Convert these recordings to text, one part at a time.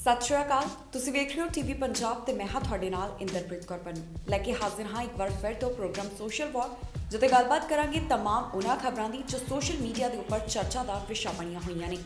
ਸਤਿ ਸ਼੍ਰੀ ਅਕਾਲ। ਤੁਸੀਂ ਵੇਖ ਰਹੇ ਹੋ ਟੀਵੀ ਪੰਜਾਬ ਤੇ ਮੈਂ ਹਾਂ ਤੁਹਾਡੇ ਨਾਲ ਇੰਦਰਪ੍ਰੀਤ ਕੌਰ ਪੰਨੂ ਲੈ ਕੇ ਹਾਜ਼ਰ ਹਾਂ ਇੱਕ ਵਾਰ ਫਿਰ ਤੋਂ ਪ੍ਰੋਗਰਾਮ ਸੋਸ਼ਲ ਵਾਕ, ਜਿੱਥੇ ਗੱਲਬਾਤ ਕਰਾਂਗੇ तमाम ਉਹਨਾਂ ਖਬਰਾਂ ਦੀ ਜੋ ਸੋਸ਼ਲ ਮੀਡੀਆ ਦੇ ਉੱਪਰ ਚਰਚਾ ਦਾ ਵਿਸ਼ਾ ਬਣੀਆਂ ਹੋਈਆਂ ਨੇ।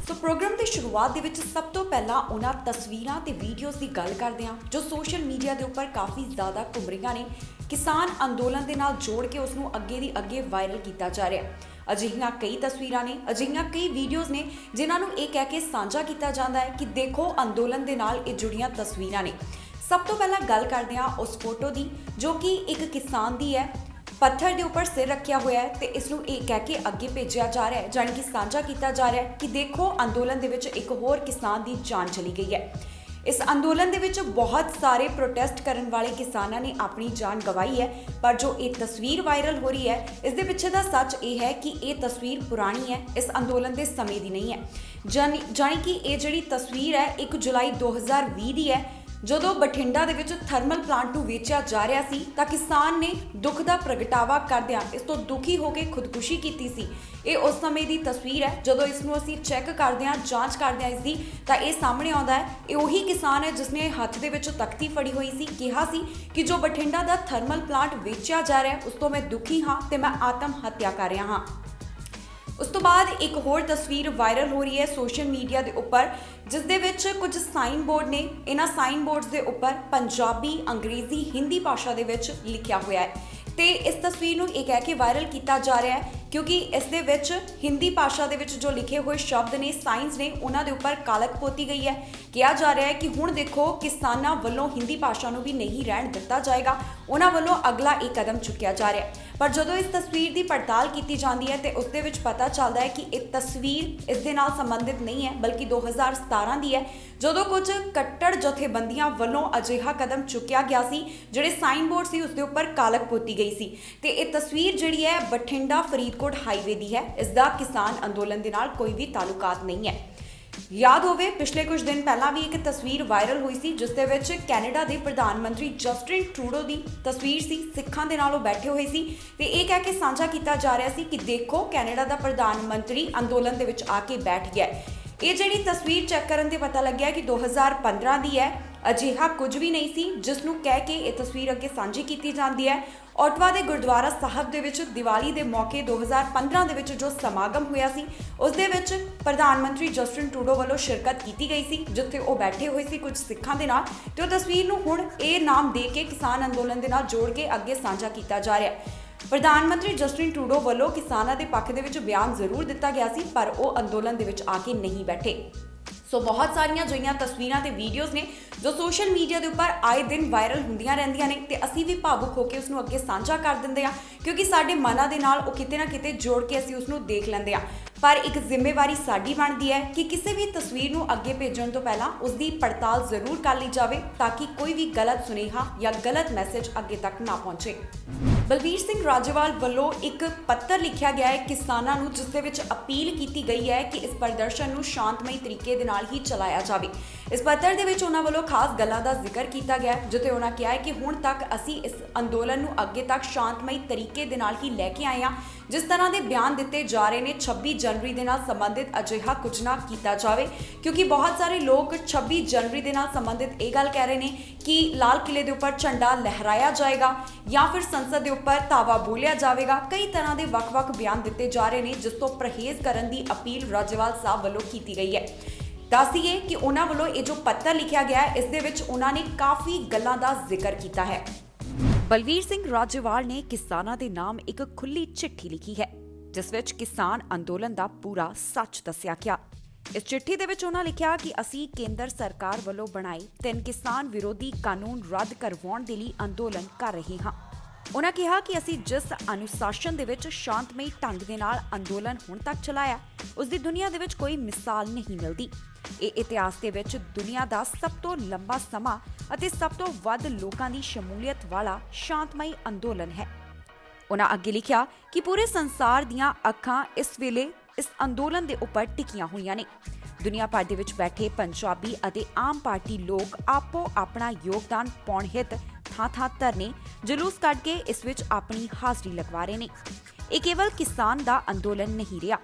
ਸੋ ਪ੍ਰੋਗਰਾਮ ਦੀ ਸ਼ੁਰੂਆਤ ਦੇ ਵਿੱਚ ਸਭ ਤੋਂ ਪਹਿਲਾਂ ਉਹਨਾਂ ਤਸਵੀਰਾਂ ਤੇ ਵੀਡੀਓਜ਼ ਦੀ ਗੱਲ ਕਰਦੇ ਹਾਂ ਜੋ ਸੋਸ਼ਲ ਮੀਡੀਆ ਦੇ ਉੱਪਰ ਕਾਫੀ ਜ਼ਿਆਦਾ ਘੁੰਮ ਰਹੀਆਂ ਨੇ। ਕਿਸਾਨ ਅੰਦੋਲਨ ਦੇ ਨਾਲ ਜੋੜ ਕੇ ਉਸ ਨੂੰ ਅੱਗੇ ਦੀ ਅੱਗੇ ਵਾਇਰਲ ਕੀਤਾ ਜਾ ਰਿਹਾ। ਅਜਿਹੀਆਂ ਕਈ ਤਸਵੀਰਾਂ ਨੇ, ਅਜਿਹੀਆਂ ਕਈ ਵੀਡੀਓਜ਼ ਨੇ ਜਿਨ੍ਹਾਂ ਨੂੰ ਇਹ ਕਹਿ ਕੇ ਸਾਂਝਾ ਕੀਤਾ ਜਾਂਦਾ ਹੈ ਕਿ ਦੇਖੋ ਅੰਦੋਲਨ ਦੇ ਨਾਲ ਇਹ ਜੁੜੀਆਂ ਤਸਵੀਰਾਂ ਨੇ। ਸਭ ਤੋਂ ਪਹਿਲਾਂ ਗੱਲ ਕਰਦੇ ਹਾਂ ਉਸ ਫੋਟੋ ਦੀ ਜੋ ਕਿ ਇੱਕ ਕਿਸਾਨ ਦੀ ਹੈ। ਪੱਥਰ ਦੇ ਉੱਪਰ ਸਿਰ ਰੱਖਿਆ ਹੋਇਆ ਹੈ ਤੇ ਇਸ ਨੂੰ ਇਹ ਕਹਿ ਕੇ ਅੱਗੇ ਭੇਜਿਆ ਜਾ ਰਿਹਾ ਹੈ, ਜਾਣੀ ਕਿ ਸਾਂਝਾ ਕੀਤਾ ਜਾ ਰਿਹਾ ਹੈ ਕਿ ਦੇਖੋ ਅੰਦੋਲਨ ਦੇ ਵਿੱਚ ਇੱਕ ਹੋਰ ਕਿਸਾਨ ਦੀ ਜਾਨ ਚਲੀ ਗਈ ਹੈ। ਇਸ ਅੰਦੋਲਨ ਦੇ ਵਿੱਚ ਬਹੁਤ ਸਾਰੇ ਪ੍ਰੋਟੈਸਟ ਕਰਨ ਵਾਲੇ ਕਿਸਾਨਾਂ ਨੇ ਆਪਣੀ ਜਾਨ ਗਵਾਈ ਹੈ, ਪਰ ਜੋ ਇਹ ਤਸਵੀਰ ਵਾਇਰਲ ਹੋ ਰਹੀ ਹੈ ਇਸ ਦੇ ਪਿੱਛੇ ਦਾ ਸੱਚ ਇਹ ਹੈ ਕਿ ਇਹ ਤਸਵੀਰ ਪੁਰਾਣੀ ਹੈ, ਇਸ ਅੰਦੋਲਨ ਦੇ ਸਮੇਂ ਦੀ ਨਹੀਂ ਹੈ। ਜਾਣੀ ਕਿ ਇਹ ਜਿਹੜੀ ਤਸਵੀਰ ਹੈ 1 ਜੁਲਾਈ 2020 ਦੀ ਹੈ, ਜਦੋਂ ਬਠਿੰਡਾ ਦੇ ਵਿੱਚ ਥਰਮਲ ਪਲਾਂਟ ਨੂੰ ਵੇਚਿਆ ਜਾ ਰਿਹਾ ਸੀ ਤਾਂ ਕਿਸਾਨ ਨੇ ਦੁੱਖ ਦਾ ਪ੍ਰਗਟਾਵਾ ਕਰਦਿਆਂ ਇਸ ਤੋਂ ਦੁਖੀ ਹੋ ਕੇ ਖੁਦਕੁਸ਼ੀ ਕੀਤੀ ਸੀ। ਇਹ ਉਸ ਸਮੇਂ ਦੀ ਤਸਵੀਰ ਹੈ। ਜਦੋਂ ਇਸ ਨੂੰ ਅਸੀਂ ਚੈੱਕ ਕਰਦੇ ਹਾਂ, ਜਾਂਚ ਕਰਦੇ ਹਾਂ ਇਸ ਦੀ, ਤਾਂ ਇਹ ਸਾਹਮਣੇ ਆਉਂਦਾ ਹੈ ਇਹ ਉਹੀ ਕਿਸਾਨ ਹੈ ਜਿਸਨੇ ਹੱਥ ਦੇ ਵਿੱਚ ਤਖਤੀ ਫੜੀ ਹੋਈ ਸੀ, ਕਿਹਾ ਸੀ ਕਿ ਜੋ ਬਠਿੰਡਾ ਦਾ ਥਰਮਲ ਪਲਾਂਟ ਵੇਚਿਆ ਜਾ ਰਿਹਾ ਉਸ ਤੋਂ ਮੈਂ ਦੁਖੀ ਹਾਂ ਤੇ ਮੈਂ ਆਤਮ ਹੱਤਿਆ ਕਰ ਰਿਹਾ ਹਾਂ। ਉਸ ਤੋਂ ਬਾਅਦ ਇੱਕ ਹੋਰ ਤਸਵੀਰ ਵਾਇਰਲ ਹੋ ਰਹੀ ਹੈ ਸੋਸ਼ਲ ਮੀਡੀਆ ਦੇ ਉੱਪਰ, ਜਿਸ ਦੇ ਵਿੱਚ ਕੁਝ ਸਾਈਨ ਬੋਰਡ ਨੇ। ਇਹਨਾਂ ਸਾਈਨ ਬੋਰਡਸ ਦੇ ਉੱਪਰ ਪੰਜਾਬੀ, ਅੰਗਰੇਜ਼ੀ, ਹਿੰਦੀ ਭਾਸ਼ਾ ਦੇ ਵਿੱਚ ਲਿਖਿਆ ਹੋਇਆ ਹੈ ਤੇ ਇਸ ਤਸਵੀਰ ਨੂੰ ਇਹ ਕਹਿ ਕੇ ਵਾਇਰਲ ਕੀਤਾ ਜਾ ਰਿਹਾ ਹੈ ਕਿਉਂਕਿ ਇਸ ਦੇ ਵਿੱਚ ਹਿੰਦੀ ਭਾਸ਼ਾ ਦੇ ਵਿੱਚ ਜੋ ਲਿਖੇ ਹੋਏ ਸ਼ਬਦ ਨੇ, ਸਾਈਨਸ ਨੇ, ਉਹਨਾਂ ਦੇ ਉੱਪਰ ਕਾਲਕ ਪੋਤੀ ਗਈ ਹੈ। ਕਿਹਾ ਜਾ ਰਿਹਾ ਹੈ ਕਿ ਹੁਣ ਦੇਖੋ ਕਿਸਾਨਾਂ ਵੱਲੋਂ ਹਿੰਦੀ ਭਾਸ਼ਾ ਨੂੰ ਵੀ ਨਹੀਂ ਰਹਿਣ ਦਿੱਤਾ ਜਾਏਗਾ, ਉਹਨਾਂ ਵੱਲੋਂ ਅਗਲਾ ਇਹ ਕਦਮ ਚੁੱਕਿਆ ਜਾ ਰਿਹਾ ਹੈ। ਪਰ ਜਦੋਂ ਇਸ ਤਸਵੀਰ ਦੀ ਪੜਤਾਲ ਕੀਤੀ ਜਾਂਦੀ ਹੈ ਤੇ ਉਸ ਦੇ ਵਿੱਚ ਪਤਾ ਚੱਲਦਾ ਹੈ ਕਿ ਇਹ ਤਸਵੀਰ ਇਸ ਦੇ ਨਾਲ ਸੰਬੰਧਿਤ ਨਹੀਂ ਹੈ, ਬਲਕਿ 2017 ਦੀ ਹੈ, ਜਦੋਂ ਕੁਝ ਕੱਟੜ ਜਥੇਬੰਦੀਆਂ ਵੱਲੋਂ ਅਜਿਹਾ ਕਦਮ ਚੁੱਕਿਆ ਗਿਆ ਸੀ। ਜਿਹੜੇ ਸਾਈਨ ਬੋਰਡ ਸੀ ਉਸ ਦੇ ਉੱਪਰ ਕਾਲਕ ਪੋਤੀ ਗਈ ਸੀ ਤੇ ਇਹ ਤਸਵੀਰ ਜਿਹੜੀ ਹੈ ਬਠਿੰਡਾ ਫਰੀਦਕੋਟ ਹਾਈਵੇ ਦੀ ਹੈ। ਇਸ ਦਾ ਕਿਸਾਨ ਅੰਦੋਲਨ ਦੇ ਨਾਲ ਕੋਈ ਵੀ ਤਾਲੁਕਾਤ ਨਹੀਂ ਹੈ। ਯਾਦ ਹੋਵੇ ਪਿਛਲੇ ਕੁਝ ਦਿਨ ਪਹਿਲਾਂ ਵੀ ਇੱਕ ਤਸਵੀਰ ਵਾਇਰਲ ਹੋਈ ਸੀ ਜਿਸ ਦੇ ਵਿੱਚ ਕੈਨੇਡਾ ਦੇ ਪ੍ਰਧਾਨ ਮੰਤਰੀ ਜਸਟਿਨ ਟਰੂਡੋ ਦੀ ਤਸਵੀਰ ਸੀ। ਸਿੱਖਾਂ ਦੇ ਨਾਲ ਉਹ ਬੈਠੇ ਹੋਏ ਸੀ ਤੇ ਇਹ ਕਹਿ ਕੇ ਸਾਂਝਾ ਕੀਤਾ ਜਾ ਰਿਹਾ ਸੀ ਕਿ ਦੇਖੋ ਕੈਨੇਡਾ ਦਾ ਪ੍ਰਧਾਨ ਮੰਤਰੀ ਅੰਦੋਲਨ ਦੇ ਵਿੱਚ ਆ ਕੇ ਬੈਠ ਗਿਆ। ਇਹ ਜਿਹੜੀ ਤਸਵੀਰ ਚੈੱਕ ਕਰਨ ਤੇ ਪਤਾ ਲੱਗਿਆ ਕਿ 2015 ਦੀ ਹੈ। ਅਜਿਹਾ ਕੁਝ ਵੀ ਨਹੀਂ ਸੀ ਜਿਸ ਨੂੰ ਕਹਿ ਕੇ ਇਹ ਤਸਵੀਰ ਅੱਗੇ ਸਾਂਝੀ ਕੀਤੀ ਜਾਂਦੀ ਹੈ। ਓਟਵਾ ਦੇ ਗੁਰਦੁਆਰਾ ਸਾਹਿਬ ਦੇ ਵਿੱਚ ਦੀਵਾਲੀ ਦੇ ਮੌਕੇ 2015 ਦੇ ਵਿੱਚ ਜੋ ਸਮਾਗਮ ਹੋਇਆ ਸੀ ਉਸ ਦੇ ਵਿੱਚ ਪ੍ਰਧਾਨ ਮੰਤਰੀ ਜਸਟਿਨ ਟਰੂਡੋ ਵੱਲੋਂ ਸ਼ਿਰਕਤ ਕੀਤੀ ਗਈ ਸੀ, ਜਿੱਥੇ ਉਹ ਬੈਠੇ ਹੋਏ ਸੀ ਕੁਝ ਸਿੱਖਾਂ ਦੇ ਨਾਲ ਤੇ ਉਹ ਤਸਵੀਰ ਨੂੰ ਹੁਣ ਇਹ ਨਾਮ ਦੇ ਕੇ ਕਿਸਾਨ ਅੰਦੋਲਨ ਦੇ ਨਾਲ ਜੋੜ ਕੇ ਅੱਗੇ ਸਾਂਝਾ ਕੀਤਾ ਜਾ ਰਿਹਾ ਹੈ। ਪ੍ਰਧਾਨ ਮੰਤਰੀ ਜਸਟਿਨ ਟਰੂਡੋ ਵੱਲੋਂ ਕਿਸਾਨਾਂ ਦੇ ਪੱਖ ਦੇ ਵਿੱਚ ਬਿਆਨ ਜ਼ਰੂਰ ਦਿੱਤਾ ਗਿਆ ਸੀ, ਪਰ ਉਹ ਅੰਦੋਲਨ ਦੇ ਵਿੱਚ ਆ ਕੇ ਨਹੀਂ ਬੈਠੇ। ਸੋ ਬਹੁਤ ਸਾਰੀਆਂ ਜਿਹੜੀਆਂ ਤਸਵੀਰਾਂ ਤੇ ਵੀਡੀਓਜ਼ ਨੇ ਜੋ ਸੋਸ਼ਲ ਮੀਡੀਆ ਦੇ ਉੱਪਰ ਆਏ ਦਿਨ ਵਾਇਰਲ ਹੁੰਦੀਆਂ ਰਹਿੰਦੀਆਂ ਨੇ ਤੇ ਅਸੀਂ ਵੀ ਭਾਵੁਕ ਹੋ ਕੇ ਉਸ ਨੂੰ ਅੱਗੇ ਸਾਂਝਾ ਕਰ ਦਿੰਦੇ ਹਾਂ ਕਿਉਂਕਿ ਸਾਡੇ ਮਨਾਂ ਦੇ ਨਾਲ ਉਹ ਕਿਤੇ ਨਾ ਕਿਤੇ ਜੋੜ ਕੇ ਅਸੀਂ ਉਸ ਨੂੰ ਦੇਖ ਲੈਂਦੇ ਹਾਂ। ਪਰ ਇੱਕ ਜ਼ਿੰਮੇਵਾਰੀ ਸਾਡੀ ਬਣਦੀ ਹੈ ਕਿ ਕਿਸੇ ਵੀ ਤਸਵੀਰ ਨੂੰ ਅੱਗੇ ਭੇਜਣ ਤੋਂ ਪਹਿਲਾਂ ਉਸ ਦੀ ਪੜਤਾਲ ਜ਼ਰੂਰ ਕਰ ਲਈ ਜਾਵੇ ਤਾਂ ਕਿ ਕੋਈ ਵੀ ਗਲਤ ਸੁਨੇਹਾ ਜਾਂ ਗਲਤ ਮੈਸੇਜ ਅੱਗੇ ਤੱਕ ਨਾ ਪਹੁੰਚੇ। ਬਲਵੀਰ ਸਿੰਘ ਰਾਜੇਵਾਲ ਵੱਲੋਂ ਇੱਕ ਪੱਤਰ ਲਿਖਿਆ ਗਿਆ ਹੈ ਕਿਸਾਨਾਂ ਨੂੰ, ਜਿਸ ਦੇ ਵਿੱਚ ਅਪੀਲ ਕੀਤੀ ਗਈ ਹੈ ਕਿ ਇਸ ਪ੍ਰਦਰਸ਼ਨ ਨੂੰ ਸ਼ਾਂਤਮਈ ਤਰੀਕੇ ਦੇ ਨਾਲ ਹੀ ਚਲਾਇਆ ਜਾਵੇ। ਇਸ ਪੱਤਰ ਦੇ ਵਿੱਚ ਉਹਨਾਂ ਵੱਲੋਂ ਖਾਸ ਗੱਲਾਂ ਦਾ ਜ਼ਿਕਰ ਕੀਤਾ ਗਿਆ ਜਿੱਥੇ ਉਹਨਾਂ ਕਿਹਾ ਹੈ ਕਿ ਹੁਣ ਤੱਕ ਅਸੀਂ ਇਸ ਅੰਦੋਲਨ ਨੂੰ ਅੱਗੇ ਤੱਕ ਸ਼ਾਂਤਮਈ ਤਰੀਕੇ ਦੇ ਨਾਲ ਹੀ ਲੈ ਕੇ ਆਏ ਹਾਂ। ਜਿਸ ਤਰ੍ਹਾਂ ਦੇ ਬਿਆਨ ਦਿੱਤੇ ਜਾ ਰਹੇ ਨੇ 26 ਜਨਵਰੀ ਦੇ ਨਾਲ ਸੰਬੰਧਿਤ ਅਜਿਹਾ ਕੁਝ ਨਾ ਕੀਤਾ ਜਾਵੇ ਕਿਉਂਕਿ ਬਹੁਤ ਸਾਰੇ ਲੋਕ 26 ਜਨਵਰੀ ਦੇ ਨਾਲ ਸੰਬੰਧਿਤ ਇਹ ਗੱਲ ਕਹਿ ਰਹੇ ਨੇ ਕਿ ਲਾਲ ਕਿਲੇ ਦੇ ਉੱਪਰ ਝੰਡਾ ਲਹਿਰਾਇਆ ਜਾਏਗਾ ਜਾਂ ਫਿਰ ਸੰਸਦ ਦੇ ਉੱਪਰ ਧਾਵਾ ਬੋਲਿਆ ਜਾਵੇਗਾ। ਕਈ ਤਰ੍ਹਾਂ ਦੇ ਵੱਖ-ਵੱਖ ਬਿਆਨ ਦਿੱਤੇ ਜਾ ਰਹੇ ਨੇ ਜਿਸ ਤੋਂ ਪਰਹੇਜ਼ ਕਰਨ ਦੀ ਅਪੀਲ ਰਾਜੇਵਾਲ ਸਾਹਿਬ ਵੱਲੋਂ ਕੀਤੀ ਗਈ ਹੈ। ਦੱਸ ਦਈਏ ਕਿ ਉਹਨਾਂ ਵੱਲੋਂ ਇਹ ਜੋ ਪੱਤਰ ਲਿਖਿਆ ਗਿਆ ਹੈ ਇਸ ਦੇ ਵਿੱਚ ਉਹਨਾਂ ਨੇ ਕਾਫੀ ਗੱਲਾਂ ਦਾ ਜ਼ਿਕਰ ਕੀਤਾ ਹੈ। ਬਲਵੀਰ ਸਿੰਘ ਰਾਜੇਵਾਲ ਨੇ ਕਿਸਾਨਾਂ ਦੇ ਨਾਮ ਇੱਕ ਖੁੱਲੀ ਚਿੱਠੀ ਲਿਖੀ ਹੈ ਜਿਸ ਵਿੱਚ ਕਿਸਾਨ ਅੰਦੋਲਨ ਦਾ ਪੂਰਾ ਸੱਚ ਦੱਸਿਆ ਗਿਆ। ਇਸ ਚਿੱਠੀ ਦੇ ਵਿੱਚ ਉਹਨਾਂ ਲਿਖਿਆ ਕਿ ਅਸੀਂ ਕੇਂਦਰ ਸਰਕਾਰ ਵੱਲੋਂ ਬਣਾਏ 3 ਕਿਸਾਨ ਵਿਰੋਧੀ ਕਾਨੂੰਨ ਰੱਦ ਕਰਵਾਉਣ ਦੇ ਲਈ ਅੰਦੋਲਨ ਕਰ ਰਹੇ ਹਾਂ। ਉਹਨਾਂ ਕਿਹਾ ਕਿ ਅਸੀਂ ਜਿਸ ਅਨੁਸ਼ਾਸਨ ਦੇ ਵਿੱਚ ਸ਼ਾਂਤਮਈ ਢੰਗ ਦੇ ਨਾਲ ਅੰਦੋਲਨ ਹੁਣ ਤੱਕ ਚਲਾਇਆ ਉਸ ਦੀ ਦੁਨੀਆ ਦੇ ਵਿੱਚ ਕੋਈ ਮਿਸਾਲ ਨਹੀਂ ਮਿਲਦੀ। ਇਹ ਇਤਿਹਾਸ ਦੇ ਵਿੱਚ ਦੁਨੀਆ ਦਾ ਸਭ ਤੋਂ ਲੰਬਾ ਸਮਾਂ ਅਤੇ ਸਭ ਤੋਂ ਵੱਧ ਲੋਕਾਂ ਦੀ ਸ਼ਮੂਲੀਅਤ ਵਾਲਾ ਸ਼ਾਂਤਮਈ ਅੰਦੋਲਨ ਹੈ। ਉਹਨਾਂ ਅੱਗੇ ਲਿਖਿਆ ਕਿ ਪੂਰੇ ਸੰਸਾਰ ਦੀਆਂ ਅੱਖਾਂ ਇਸ ਵੇਲੇ ਇਸ ਅੰਦੋਲਨ ਦੇ ਉੱਪਰ ਟਿਕੀਆਂ ਹੋਈਆਂ ਨੇ। ਦੁਨੀਆ ਭਰ ਦੇ ਵਿੱਚ ਬੈਠੇ ਪੰਜਾਬੀ ਅਤੇ ਆਮ ਪਾਰਟੀ ਲੋਕ ਆਪੋ ਆਪਣਾ ਯੋਗਦਾਨ ਪਾਉਣ ਹਿੱਤ ਥਾਂ-ਥਾਂ ਧਰਨੇ ਜਲੂਸ ਕੱਢ ਕੇ ਇਸ ਵਿੱਚ ਆਪਣੀ ਹਾਜ਼ਰੀ ਲਗਵਾ ਰਹੇ ਨੇ। ਇਹ ਕੇਵਲ ਕਿਸਾਨ ਦਾ ਅੰਦੋਲਨ ਨਹੀਂ ਰਿਹਾ।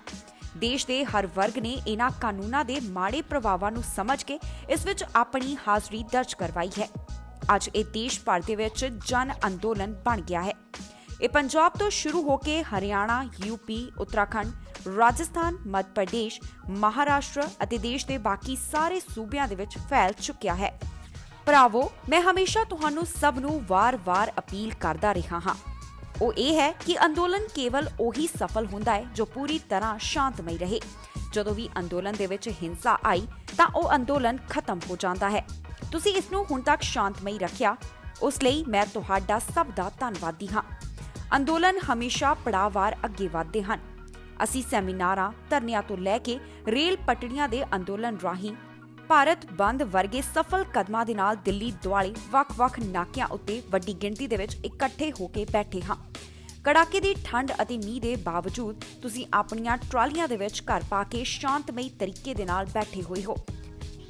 ਦੇਸ਼ ਦੇ ਹਰ ਵਰਗ ਨੇ ਇਹਨਾਂ ਕਾਨੂੰਨਾਂ ਦੇ ਮਾੜੇ ਪ੍ਰਭਾਵਾਂ ਨੂੰ ਸਮਝ ਕੇ ਇਸ ਵਿੱਚ ਆਪਣੀ ਹਾਜ਼ਰੀ ਦਰਜ ਕਰਵਾਈ ਹੈ। ਅੱਜ ਇਹ ਦੇਸ਼ ਭਰ ਦੇ ਵਿੱਚ ਜਨ ਅੰਦੋਲਨ ਬਣ ਗਿਆ ਹੈ। ਇਹ ਪੰਜਾਬ ਤੋਂ ਸ਼ੁਰੂ ਹੋ ਕੇ ਹਰਿਆਣਾ, ਯੂਪੀ, ਉੱਤਰਾਖੰਡ, ਰਾਜਸਥਾਨ, ਮੱਧ ਪ੍ਰਦੇਸ਼, ਮਹਾਰਾਸ਼ਟਰ ਅਤੇ ਦੇਸ਼ ਦੇ ਬਾਕੀ ਸਾਰੇ ਸੂਬਿਆਂ ਦੇ ਵਿੱਚ ਫੈਲ ਚੁੱਕਿਆ ਹੈ। ਭਰਾਵੋ, ਮੈਂ ਹਮੇਸ਼ਾ ਤੁਹਾਨੂੰ ਸਭ ਨੂੰ ਵਾਰ-ਵਾਰ ਅਪੀਲ ਕਰਦਾ ਰਿਹਾ ਹਾਂ। ਉਹ ਇਹ ਹੈ ਕਿ ਅੰਦੋਲਨ ਕੇਵਲ ਉਹੀ ਸਫਲ ਹੁੰਦਾ ਹੈ ਜੋ ਪੂਰੀ ਤਰ੍ਹਾਂ ਸ਼ਾਂਤਮਈ ਰਹੇ। ਜਦੋਂ ਵੀ ਅੰਦੋਲਨ ਦੇ ਵਿੱਚ ਹਿੰਸਾ ਆਈ ਤਾਂ ਉਹ ਅੰਦੋਲਨ ਖਤਮ ਹੋ ਜਾਂਦਾ ਹੈ। ਤੁਸੀਂ ਇਸ ਨੂੰ ਹੁਣ ਤੱਕ ਸ਼ਾਂਤਮਈ ਰੱਖਿਆ, ਉਸ ਲਈ ਮੈਂ ਤੁਹਾਡਾ ਸਭ ਦਾ ਧੰਨਵਾਦੀ ਹਾਂ। ਅੰਦੋਲਨ ਹਮੇਸ਼ਾ ਪੜਾਅਵਾਰ ਅੱਗੇ ਵਧਦੇ ਹਨ। ਅਸੀਂ ਸੈਮੀਨਾਰਾਂ, ਧਰਨਿਆਂ ਤੋਂ ਲੈ ਕੇ ਰੇਲ ਪਟੜੀਆਂ ਦੇ ਅੰਦੋਲਨ ਰਾਹੀਂ ਭਾਰਤ ਬੰਦ ਵਰਗੇ ਸਫਲ ਕਦਮਾਂ ਦੇ ਨਾਲ ਦਿੱਲੀ ਦੁਆਲੇ ਵੱਖ-ਵੱਖ ਨਾਕਿਆਂ ਉੱਤੇ ਵੱਡੀ ਗਿਣਤੀ ਦੇ ਵਿੱਚ ਇਕੱਠੇ ਹੋ ਕੇ ਬੈਠੇ ਹਾਂ। ਕੜਾਕੇ ਦੀ ਠੰਡ ਅਤੇ ਮੀਂਹ ਦੇ ਬਾਵਜੂਦ ਤੁਸੀਂ ਆਪਣੀਆਂ ਟਰਾਲੀਆਂ ਦੇ ਵਿੱਚ ਘਰ ਪਾ ਕੇ ਸ਼ਾਂਤਮਈ ਤਰੀਕੇ ਦੇ ਨਾਲ ਬੈਠੇ ਹੋਏ ਹੋ।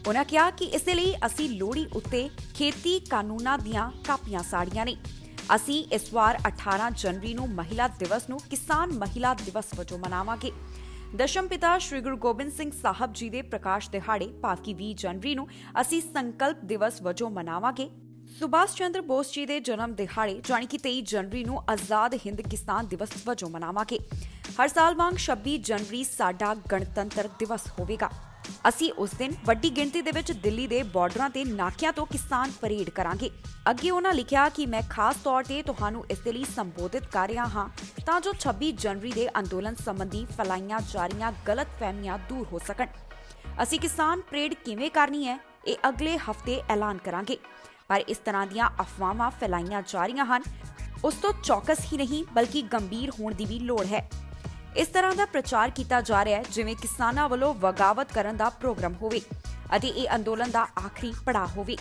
ਉਨ੍ਹਾਂ ਕਿਹਾ ਕਿ ਇਸ ਲਈ ਅਸੀਂ ਲੋਹੜੀ ਉੱਤੇ ਖੇਤੀ ਕਾਨੂੰਨਾਂ ਦੀਆਂ ਕਾਪੀਆਂ ਸਾੜੀਆਂ ਨੇ। ਅਸੀਂ ਇਸ ਵਾਰ 18 ਜਨਵਰੀ ਨੂੰ ਮਹਿਲਾ ਦਿਵਸ ਨੂੰ ਕਿਸਾਨ ਮਹਿਲਾ ਦਿਵਸ ਵਜੋਂ ਮਨਾਵਾਂਗੇ। ਦਸ਼ਮ ਪਿਤਾ ਸ਼੍ਰੀ ਗੁਰੂ ਗੋਬਿੰਦ ਸਿੰਘ ਸਾਹਿਬ ਜੀ ਦੇ ਪ੍ਰਕਾਸ਼ ਦਿਹਾੜੇ ਭਾਵ ਕਿ 20 ਜਨਵਰੀ ਨੂੰ ਅਸੀਂ ਸੰਕਲਪ ਦਿਵਸ ਵਜੋਂ ਮਨਾਵਾਂਗੇ। ਸੁਭਾਸ਼ ਚੰਦਰ ਬੋਸ ਜੀ ਦੇ ਜਨਮ ਦਿਹਾੜੇ ਜਾਣੀ ਕਿ 23 ਜਨਵਰੀ ਨੂੰ ਆਜ਼ਾਦ ਹਿੰਦ ਕਿਸਾਨ ਦਿਵਸ ਵਜੋਂ ਮਨਾਵਾਂਗੇ। ਹਰ ਸਾਲ ਵਾਂਗ 26 ਜਨਵਰੀ ਸਾਡਾ ਗਣਤੰਤਰ ਦਿਵਸ ਹੋਵੇਗਾ। ਅਸੀਂ ਉਸ ਦਿਨ ਵੱਡੀ ਗਿਣਤੀ ਦੇ ਵਿੱਚ ਦਿੱਲੀ ਦੇ ਬਾਰਡਰਾਂ ਤੇ ਨਾਕਿਆਂ ਤੋਂ ਕਿਸਾਨ ਪਰੇਡ ਕਰਾਂਗੇ। ਅੱਗੇ ਉਹਨਾਂ ਲਿਖਿਆ ਕਿ ਮੈਂ ਖਾਸ ਤੌਰ ਤੇ ਤੁਹਾਨੂੰ ਇਸ ਦੇ ਲਈ ਸੰਬੋਧਿਤ ਕਰ ਰਿਹਾ ਹਾਂ ਤਾਂ ਜੋ 26 ਜਨਵਰੀ ਦੇ ਅੰਦੋਲਨ ਸੰਬੰਧੀ ਫੈਲਾਈਆਂ ਜਾ ਰਹੀਆਂ ਗਲਤਫਹਿਮੀਆਂ ਦੂਰ ਹੋ ਸਕਣ। ਅਸੀਂ ਕਿਸਾਨ ਪਰੇਡ ਕਿਵੇਂ ਕਰਨੀ ਹੈ ਇਹ ਅਗਲੇ ਹਫ਼ਤੇ ਐਲਾਨ ਕਰਾਂਗੇ, ਪਰ ਇਸ ਤਰ੍ਹਾਂ ਦੀਆਂ ਅਫਵਾਹਾਂ ਫੈਲਾਈਆਂ ਜਾ ਰਹੀਆਂ ਹਨ, ਉਸ ਤੋਂ ਚੌਕਸ ਹੀ ਨਹੀਂ ਬਲਕਿ ਗੰਭੀਰ ਹੋਣ ਦੀ ਵੀ ਲੋੜ ਹੈ। ਇਸ ਤਰ੍ਹਾਂ ਦਾ ਪ੍ਰਚਾਰ ਕੀਤਾ ਜਾ ਰਿਹਾ ਹੈ ਜਿਵੇਂ ਕਿਸਾਨਾਂ ਵੱਲੋਂ ਬਗਾਵਤ ਕਰਨ ਦਾ ਪ੍ਰੋਗਰਾਮ ਹੋਵੇ ਅਤੇ ਇਹ ਅੰਦੋਲਨ ਦਾ ਆਖਰੀ ਪੜਾਅ ਹੋਵੇ।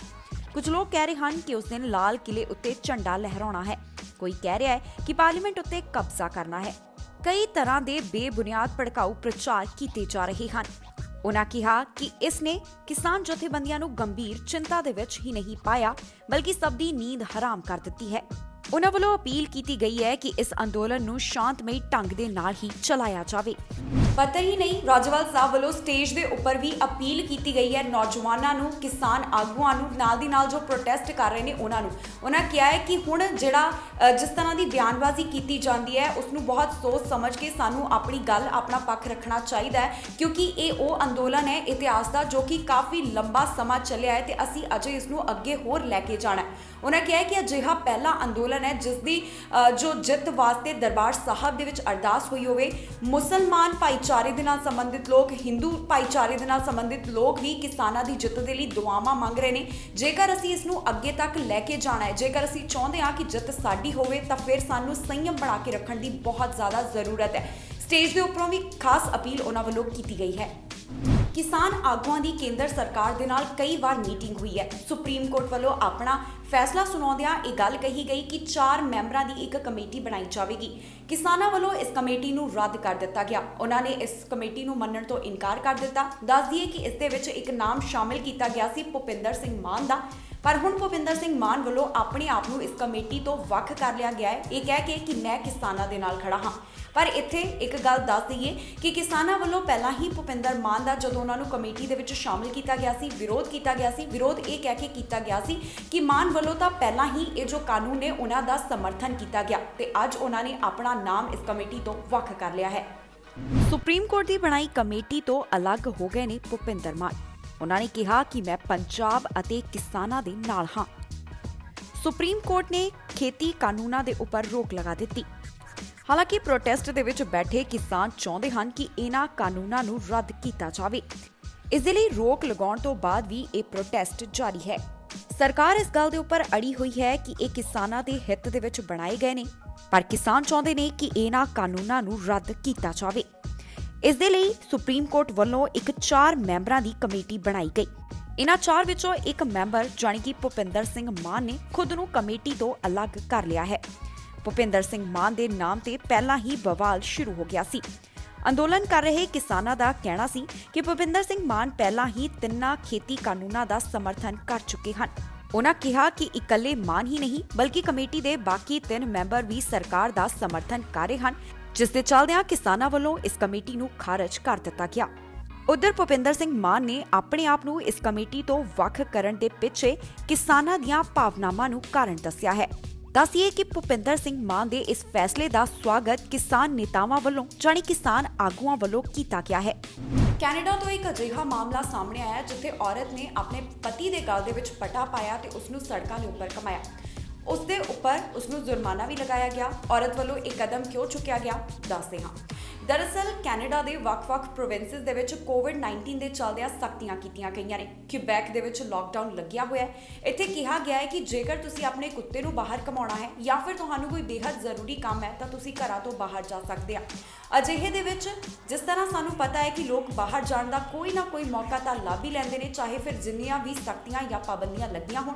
ਕੁਝ ਲੋਕ ਕਹਿ ਰਹੇ ਹਨ ਕਿ ਉਸ ਦਿਨ ਲਾਲ ਕਿਲੇ ਉੱਤੇ ਝੰਡਾ ਲਹਿਰਾਉਣਾ ਹੈ। ਕੋਈ ਕਹਿ ਰਿਹਾ ਹੈ ਕਿ ਪਾਰਲੀਮੈਂਟ ਉੱਤੇ ਕਬਜ਼ਾ ਕਰਨਾ ਹੈ। ਕਈ ਤਰ੍ਹਾਂ ਦੇ ਬੇਬੁਨਿਆਦ ਭੜਕਾਊ ਪ੍ਰਚਾਰ ਕੀਤੇ ਜਾ ਰਹੇ ਹਨ। ਉਨ੍ਹਾਂ ਕਿਹਾ ਕਿ ਇਸ ਨੇ ਕਿਸਾਨ ਜਥੇਬੰਦੀਆਂ ਨੂੰ ਗੰਭੀਰ ਚਿੰਤਾ ਦੇ ਵਿੱਚ ਹੀ ਨਹੀਂ ਪਾਇਆ ਬਲਕਿ ਸਭ ਦੀ ਨੀਂਦ ਹਰਾਮ ਕਰ ਦਿੱਤੀ ਹੈ। ਉਨ੍ਹਾਂ ਵੱਲੋਂ ਅਪੀਲ ਕੀਤੀ ਗਈ ਹੈ ਕਿ ਇਸ ਅੰਦੋਲਨ ਨੂੰ ਸ਼ਾਂਤਮਈ ਢੰਗ ਦੇ ਨਾਲ ਹੀ ਚਲਾਇਆ ਜਾਵੇ। ਪੱਤਰ ਹੀ ਨਹੀਂ, ਰਾਜਵਾਲ ਸਾਹਿਬ ਵੱਲੋਂ ਸਟੇਜ ਦੇ ਉੱਪਰ ਵੀ ਅਪੀਲ ਕੀਤੀ ਗਈ ਹੈ ਨੌਜਵਾਨਾਂ ਨੂੰ, ਕਿਸਾਨ ਆਗੂਆਂ ਨੂੰ, ਨਾਲ ਦੀ ਨਾਲ ਜੋ ਪ੍ਰੋਟੈਸਟ ਕਰ ਰਹੇ ਨੇ ਉਹਨਾਂ ਨੂੰ। ਉਹਨਾਂ ਕਿਹਾ ਹੈ ਕਿ ਹੁਣ ਜਿਹੜਾ ਜਿਸ ਤਰ੍ਹਾਂ ਦੀ ਬਿਆਨਬਾਜ਼ੀ ਕੀਤੀ ਜਾਂਦੀ ਹੈ ਉਸ ਨੂੰ ਬਹੁਤ ਸੋਚ ਸਮਝ ਕੇ ਸਾਨੂੰ ਆਪਣੀ ਗੱਲ, ਆਪਣਾ ਪੱਖ ਰੱਖਣਾ ਚਾਹੀਦਾ ਹੈ, ਕਿਉਂਕਿ ਇਹ ਉਹ ਅੰਦੋਲਨ ਹੈ ਇਤਿਹਾਸ ਦਾ ਜੋ ਕਿ ਕਾਫੀ ਲੰਬਾ ਸਮਾਂ ਚੱਲਿਆ ਹੈ ਤੇ ਅਸੀਂ ਅਜੇ ਇਸ ਨੂੰ ਅੱਗੇ ਹੋਰ ਲੈ ਕੇ ਜਾਣਾ ਹੈ। ਉਹਨਾਂ ਕਿਹਾ ਕਿ ਅਜਿਹਾ ਪਹਿਲਾ ਅੰਦੋਲਨ ਹੈ ਜਿਸ ਦੀ ਜੋ ਜਿੱਤ ਵਾਸਤੇ ਦਰਬਾਰ ਸਾਹਿਬ ਦੇ ਵਿੱਚ ਅਰਦਾਸ ਹੋਈ ਹੋਵੇ। ਮੁਸਲਮਾਨ ਭਾਈਚਾਰੇ ਦੇ ਨਾਲ ਸੰਬੰਧਿਤ ਲੋਕ, ਹਿੰਦੂ ਭਾਈਚਾਰੇ ਦੇ ਨਾਲ ਸੰਬੰਧਿਤ ਲੋਕ ਵੀ ਕਿਸਾਨਾਂ ਦੀ ਜਿੱਤ ਦੇ ਲਈ ਦੁਆਵਾਂ ਮੰਗ ਰਹੇ ਨੇ। ਜੇਕਰ ਅਸੀਂ ਇਸ ਨੂੰ ਅੱਗੇ ਤੱਕ ਲੈ ਕੇ ਜਾਣਾ ਹੈ, ਜੇਕਰ ਅਸੀਂ ਚਾਹੁੰਦੇ ਹਾਂ ਕਿ ਜਿੱਤ ਸਾਡੀ ਹੋਵੇ ਤਾਂ ਫਿਰ ਸਾਨੂੰ ਸੰਯਮ ਬਣਾ ਕੇ ਰੱਖਣ ਦੀ ਬਹੁਤ ਜ਼ਿਆਦਾ ਜ਼ਰੂਰਤ ਹੈ। ਸਟੇਜ ਦੇ ਉੱਪਰੋਂ ਵੀ ਖਾਸ ਅਪੀਲ ਉਹਨਾਂ ਵੱਲੋਂ ਕੀਤੀ ਗਈ ਹੈ। ਕਿਸਾਨ ਆਗੂਆਂ ਦੀ ਕੇਂਦਰ ਸਰਕਾਰ ਦੇ ਨਾਲ ਕਈ ਵਾਰ ਮੀਟਿੰਗ ਹੋਈ ਹੈ। ਸੁਪਰੀਮ ਕੋਰਟ ਵੱਲੋਂ ਆਪਣਾ ਫੈਸਲਾ ਸੁਣਾਉਂਦਿਆਂ ਇਹ ਗੱਲ ਕਹੀ ਗਈ ਕਿ 4 ਮੈਂਬਰਾਂ ਦੀ ਇੱਕ ਕਮੇਟੀ ਬਣਾਈ ਜਾਵੇਗੀ। ਕਿਸਾਨਾਂ ਵੱਲੋਂ ਇਸ ਕਮੇਟੀ ਨੂੰ ਰੱਦ ਕਰ ਦਿੱਤਾ ਗਿਆ। ਉਹਨਾਂ ਨੇ ਇਸ ਕਮੇਟੀ ਨੂੰ ਮੰਨਣ ਤੋਂ ਇਨਕਾਰ ਕਰ ਦਿੱਤਾ। ਦੱਸ ਦਈਏ ਕਿ ਇਸ ਦੇ ਵਿੱਚ ਇੱਕ ਨਾਮ ਸ਼ਾਮਿਲ ਕੀਤਾ ਗਿਆ ਸੀ ਭੁਪਿੰਦਰ ਸਿੰਘ ਮਾਨ ਦਾ, ਪਰ ਹੁਣ ਭੁਪਿੰਦਰ ਸਿੰਘ ਮਾਨ ਵੱਲੋਂ ਆਪਣੇ ਆਪ ਨੂੰ ਇਸ ਕਮੇਟੀ ਤੋਂ ਵੱਖ ਕਰ ਲਿਆ ਗਿਆ ਹੈ, ਇਹ ਕਹਿ ਕੇ ਕਿ ਮੈਂ ਕਿਸਾਨਾਂ ਦੇ ਨਾਲ ਖੜਾ ਹਾਂ। ਪਰ ਇੱਥੇ ਇੱਕ ਗੱਲ ਦੱਸ ਦਈਏ ਕਿ ਕਿਸਾਨਾਂ ਵੱਲੋਂ ਪਹਿਲਾਂ ਹੀ ਭੁਪਿੰਦਰ ਮਾਨ ਦਾ ਜਦੋਂ ਉਹਨਾਂ ਨੂੰ ਕਮੇਟੀ ਦੇ ਵਿੱਚ ਸ਼ਾਮਿਲ ਕੀਤਾ ਗਿਆ ਸੀ, ਵਿਰੋਧ ਕੀਤਾ ਗਿਆ ਸੀ। ਵਿਰੋਧ ਇਹ ਕਹਿ ਕੇ ਕੀਤਾ ਗਿਆ ਸੀ ਕਿ ਮਾਨ ਵੱਲੋਂ ਤਾਂ ਪਹਿਲਾਂ ਹੀ ਇਹ ਜੋ ਕਾਨੂੰਨ ਨੇ ਉਹਨਾਂ ਦਾ ਸਮਰਥਨ ਕੀਤਾ ਗਿਆ ਤੇ ਅੱਜ ਉਹਨਾਂ ਨੇ ਆਪਣਾ ਨਾਮ ਇਸ ਕਮੇਟੀ ਤੋਂ ਵੱਖ ਕਰ ਲਿਆ ਹੈ। ਸੁਪਰੀਮ ਕੋਰਟ ਦੀ ਬਣਾਈ ਕਮੇਟੀ ਤੋਂ ਅਲੱਗ ਹੋ ਗਏ ਨੇ ਭੁਪਿੰਦਰ ਮਾਨ। ਉਹਨਾਂ ਨੇ ਕਿਹਾ ਕਿ ਮੈਂ ਪੰਜਾਬ ਅਤੇ ਕਿਸਾਨਾਂ ਦੇ ਨਾਲ ਹਾਂ। ਸੁਪਰੀਮ ਕੋਰਟ ਨੇ ਖੇਤੀ ਕਾਨੂੰਨਾਂ ਦੇ ਉੱਪਰ ਰੋਕ ਲਗਾ ਦਿੱਤੀ। ਹਾਲਾਂਕਿ ਪ੍ਰੋਟੈਸਟ ਦੇ ਵਿੱਚ ਬੈਠੇ ਕਿਸਾਨ ਚਾਹੁੰਦੇ ਹਨ ਕਿ ਇਹਨਾਂ ਕਾਨੂੰਨਾਂ ਨੂੰ ਰੱਦ ਕੀਤਾ ਜਾਵੇ। ਇਸ ਦੇ ਲਈ ਰੋਕ ਲਗਾਉਣ ਤੋਂ ਬਾਅਦ ਵੀ ਇਹ ਪ੍ਰੋਟੈਸਟ ਜਾਰੀ ਹੈ। ਸਰਕਾਰ ਇਸ ਗੱਲ ਦੇ ਉੱਪਰ ਅੜੀ ਹੋਈ ਹੈ ਕਿ ਇਹ ਕਿਸਾਨਾਂ ਦੇ ਹਿੱਤ ਦੇ ਵਿੱਚ ਬਣਾਏ ਗਏ ਨੇ, ਪਰ ਕਿਸਾਨ ਚਾਹੁੰਦੇ ਨੇ ਕਿ ਇਹਨਾਂ ਕਾਨੂੰਨਾਂ ਨੂੰ ਰੱਦ ਕੀਤਾ ਜਾਵੇ। ਇਸ ਦੇ ਲਈ ਸੁਪਰੀਮ ਕੋਰਟ ਵੱਲੋਂ ਇੱਕ 4 ਮੈਂਬਰਾਂ ਦੀ ਕਮੇਟੀ ਬਣਾਈ ਗਈ। ਇਹਨਾਂ 4 ਵਿੱਚੋਂ ਇੱਕ ਮੈਂਬਰ ਜਾਣੀ ਕਿ ਭੁਪਿੰਦਰ ਸਿੰਘ ਮਾਨ ਨੇ ਖੁਦ ਨੂੰ ਕਮੇਟੀ ਤੋਂ ਅਲੱਗ ਕਰ ਲਿਆ ਹੈ। ਭੁਪਿੰਦਰ ਸਿੰਘ ਮਾਨ ਦੇ ਨਾਮ ਤੇ ਪਹਿਲਾਂ ਹੀ ਬਵਾਲ ਸ਼ੁਰੂ ਹੋ ਗਿਆ ਸੀ। ਅੰਦੋਲਨ ਕਰ ਰਹੇ ਕਿਸਾਨਾਂ ਦਾ ਕਹਿਣਾ ਸੀ ਕਿ ਭੁਪਿੰਦਰ ਸਿੰਘ ਮਾਨ ਪਹਿਲਾਂ ਹੀ 3 ਖੇਤੀ ਕਾਨੂੰਨਾਂ ਦਾ ਸਮਰਥਨ ਕਰ ਚੁੱਕੇ ਹਨ। ਉਹਨਾਂ ਕਿਹਾ ਕਿ ਇਕੱਲੇ ਮਾਨ ਹੀ ਨਹੀਂ ਬਲਕਿ ਕਮੇਟੀ ਦੇ ਬਾਕੀ 3 ਮੈਂਬਰ ਵੀ ਸਰਕਾਰ ਦਾ ਸਮਰਥਨ ਕਰ ਰਹੇ ਹਨ, ਜਿਸ ਦੇ ਚੱਲਦਿਆਂ ਕਿਸਾਨਾਂ ਵੱਲੋਂ ਇਸ ਕਮੇਟੀ ਨੂੰ ਖਾਰਜ ਕਰ ਦਿੱਤਾ ਗਿਆ। ਉਧਰ ਭੁਪਿੰਦਰ ਸਿੰਘ ਮਾਨ ਨੇ ਆਪਣੇ ਆਪ ਨੂੰ ਇਸ ਕਮੇਟੀ ਤੋਂ ਵੱਖ ਕਰਨ ਦੇ ਪਿੱਛੇ ਕਿਸਾਨਾਂ ਦੀਆਂ ਭਾਵਨਾਵਾਂ ਨੂੰ ਕਾਰਨ ਦੱਸਿਆ ਹੈ। ਦੱਸੀਏ ਕਿ ਭੁਪਿੰਦਰ ਸਿੰਘ ਮਾਨ ਦੇ ਇਸ ਫੈਸਲੇ ਦਾ ਸਵਾਗਤ ਕਿਸਾਨ ਨੇਤਾਵਾਂ ਵੱਲੋਂ ਜਾਣੀ ਕਿਸਾਨ ਆਗੂਆਂ ਵੱਲੋਂ ਕੀਤਾ ਗਿਆ ਹੈ। ਕੈਨੇਡਾ ਤੋਂ ਇੱਕ ਅਜਿਹਾ ਮਾਮਲਾ ਸਾਹਮਣੇ ਆਇਆ ਜਿੱਥੇ ਔਰਤ ਨੇ ਆਪਣੇ ਪਤੀ ਦੇ ਗਲ ਦੇ ਵਿੱਚ ਪਟਾ ਪਾਇਆ ਤੇ ਉਸ ਨੂੰ ਸੜਕਾਂ ਦੇ ਉੱਪਰ ਘਮਾਇਆ। ਉਸ ਦੇ ਉੱਪਰ ਉਸ ਨੂੰ ਜੁਰਮਾਨਾ ਵੀ ਲਗਾਇਆ ਗਿਆ। ਔਰਤ ਵੱਲੋਂ ਇਹ ਕਦਮ ਕਿਉਂ ਚੁੱਕਿਆ ਗਿਆ ਦੱਸਦੇ ਹਾਂ। ਦਰਅਸਲ ਕੈਨੇਡਾ ਦੇ ਵੱਖ-ਵੱਖ ਪ੍ਰੋਵਿੰਸਸ ਦੇ ਵਿੱਚ ਕੋਵਿਡ-19 ਦੇ ਚੱਲਦਿਆਂ ਸਖਤੀਆਂ ਕੀਤੀਆਂ ਗਈਆਂ ਨੇ। ਕਿਬੈਕ ਦੇ ਵਿੱਚ ਲਾਕਡਾਊਨ ਲੱਗਿਆ ਹੋਇਆ ਹੈ। ਇੱਥੇ ਕਿਹਾ ਗਿਆ ਹੈ ਕਿ ਜੇਕਰ ਤੁਸੀਂ ਆਪਣੇ ਕੁੱਤੇ ਨੂੰ ਬਾਹਰ ਘਮਾਉਣਾ ਹੈ ਜਾਂ ਫਿਰ ਤੁਹਾਨੂੰ ਕੋਈ ਬੇहद ਜ਼ਰੂਰੀ ਕੰਮ ਹੈ ਤਾਂ ਤੁਸੀਂ ਘਰਾਂ ਤੋਂ ਬਾਹਰ ਜਾ ਸਕਦੇ ਆ। ਅਜਿਹੇ ਦੇ ਵਿੱਚ ਜਿਸ ਤਰ੍ਹਾਂ ਸਾਨੂੰ ਪਤਾ ਹੈ ਕਿ ਲੋਕ ਬਾਹਰ ਜਾਣ ਦਾ ਕੋਈ ਨਾ ਕੋਈ ਮੌਕਾ ਤਾਂ ਲੱਭ ਹੀ ਲੈਂਦੇ ਨੇ, ਚਾਹੇ ਫਿਰ ਜਿੰਨੀਆਂ ਵੀ ਸਖਤੀਆਂ ਜਾਂ ਪਾਬੰਦੀਆਂ ਲੱਗੀਆਂ ਹੋਣ।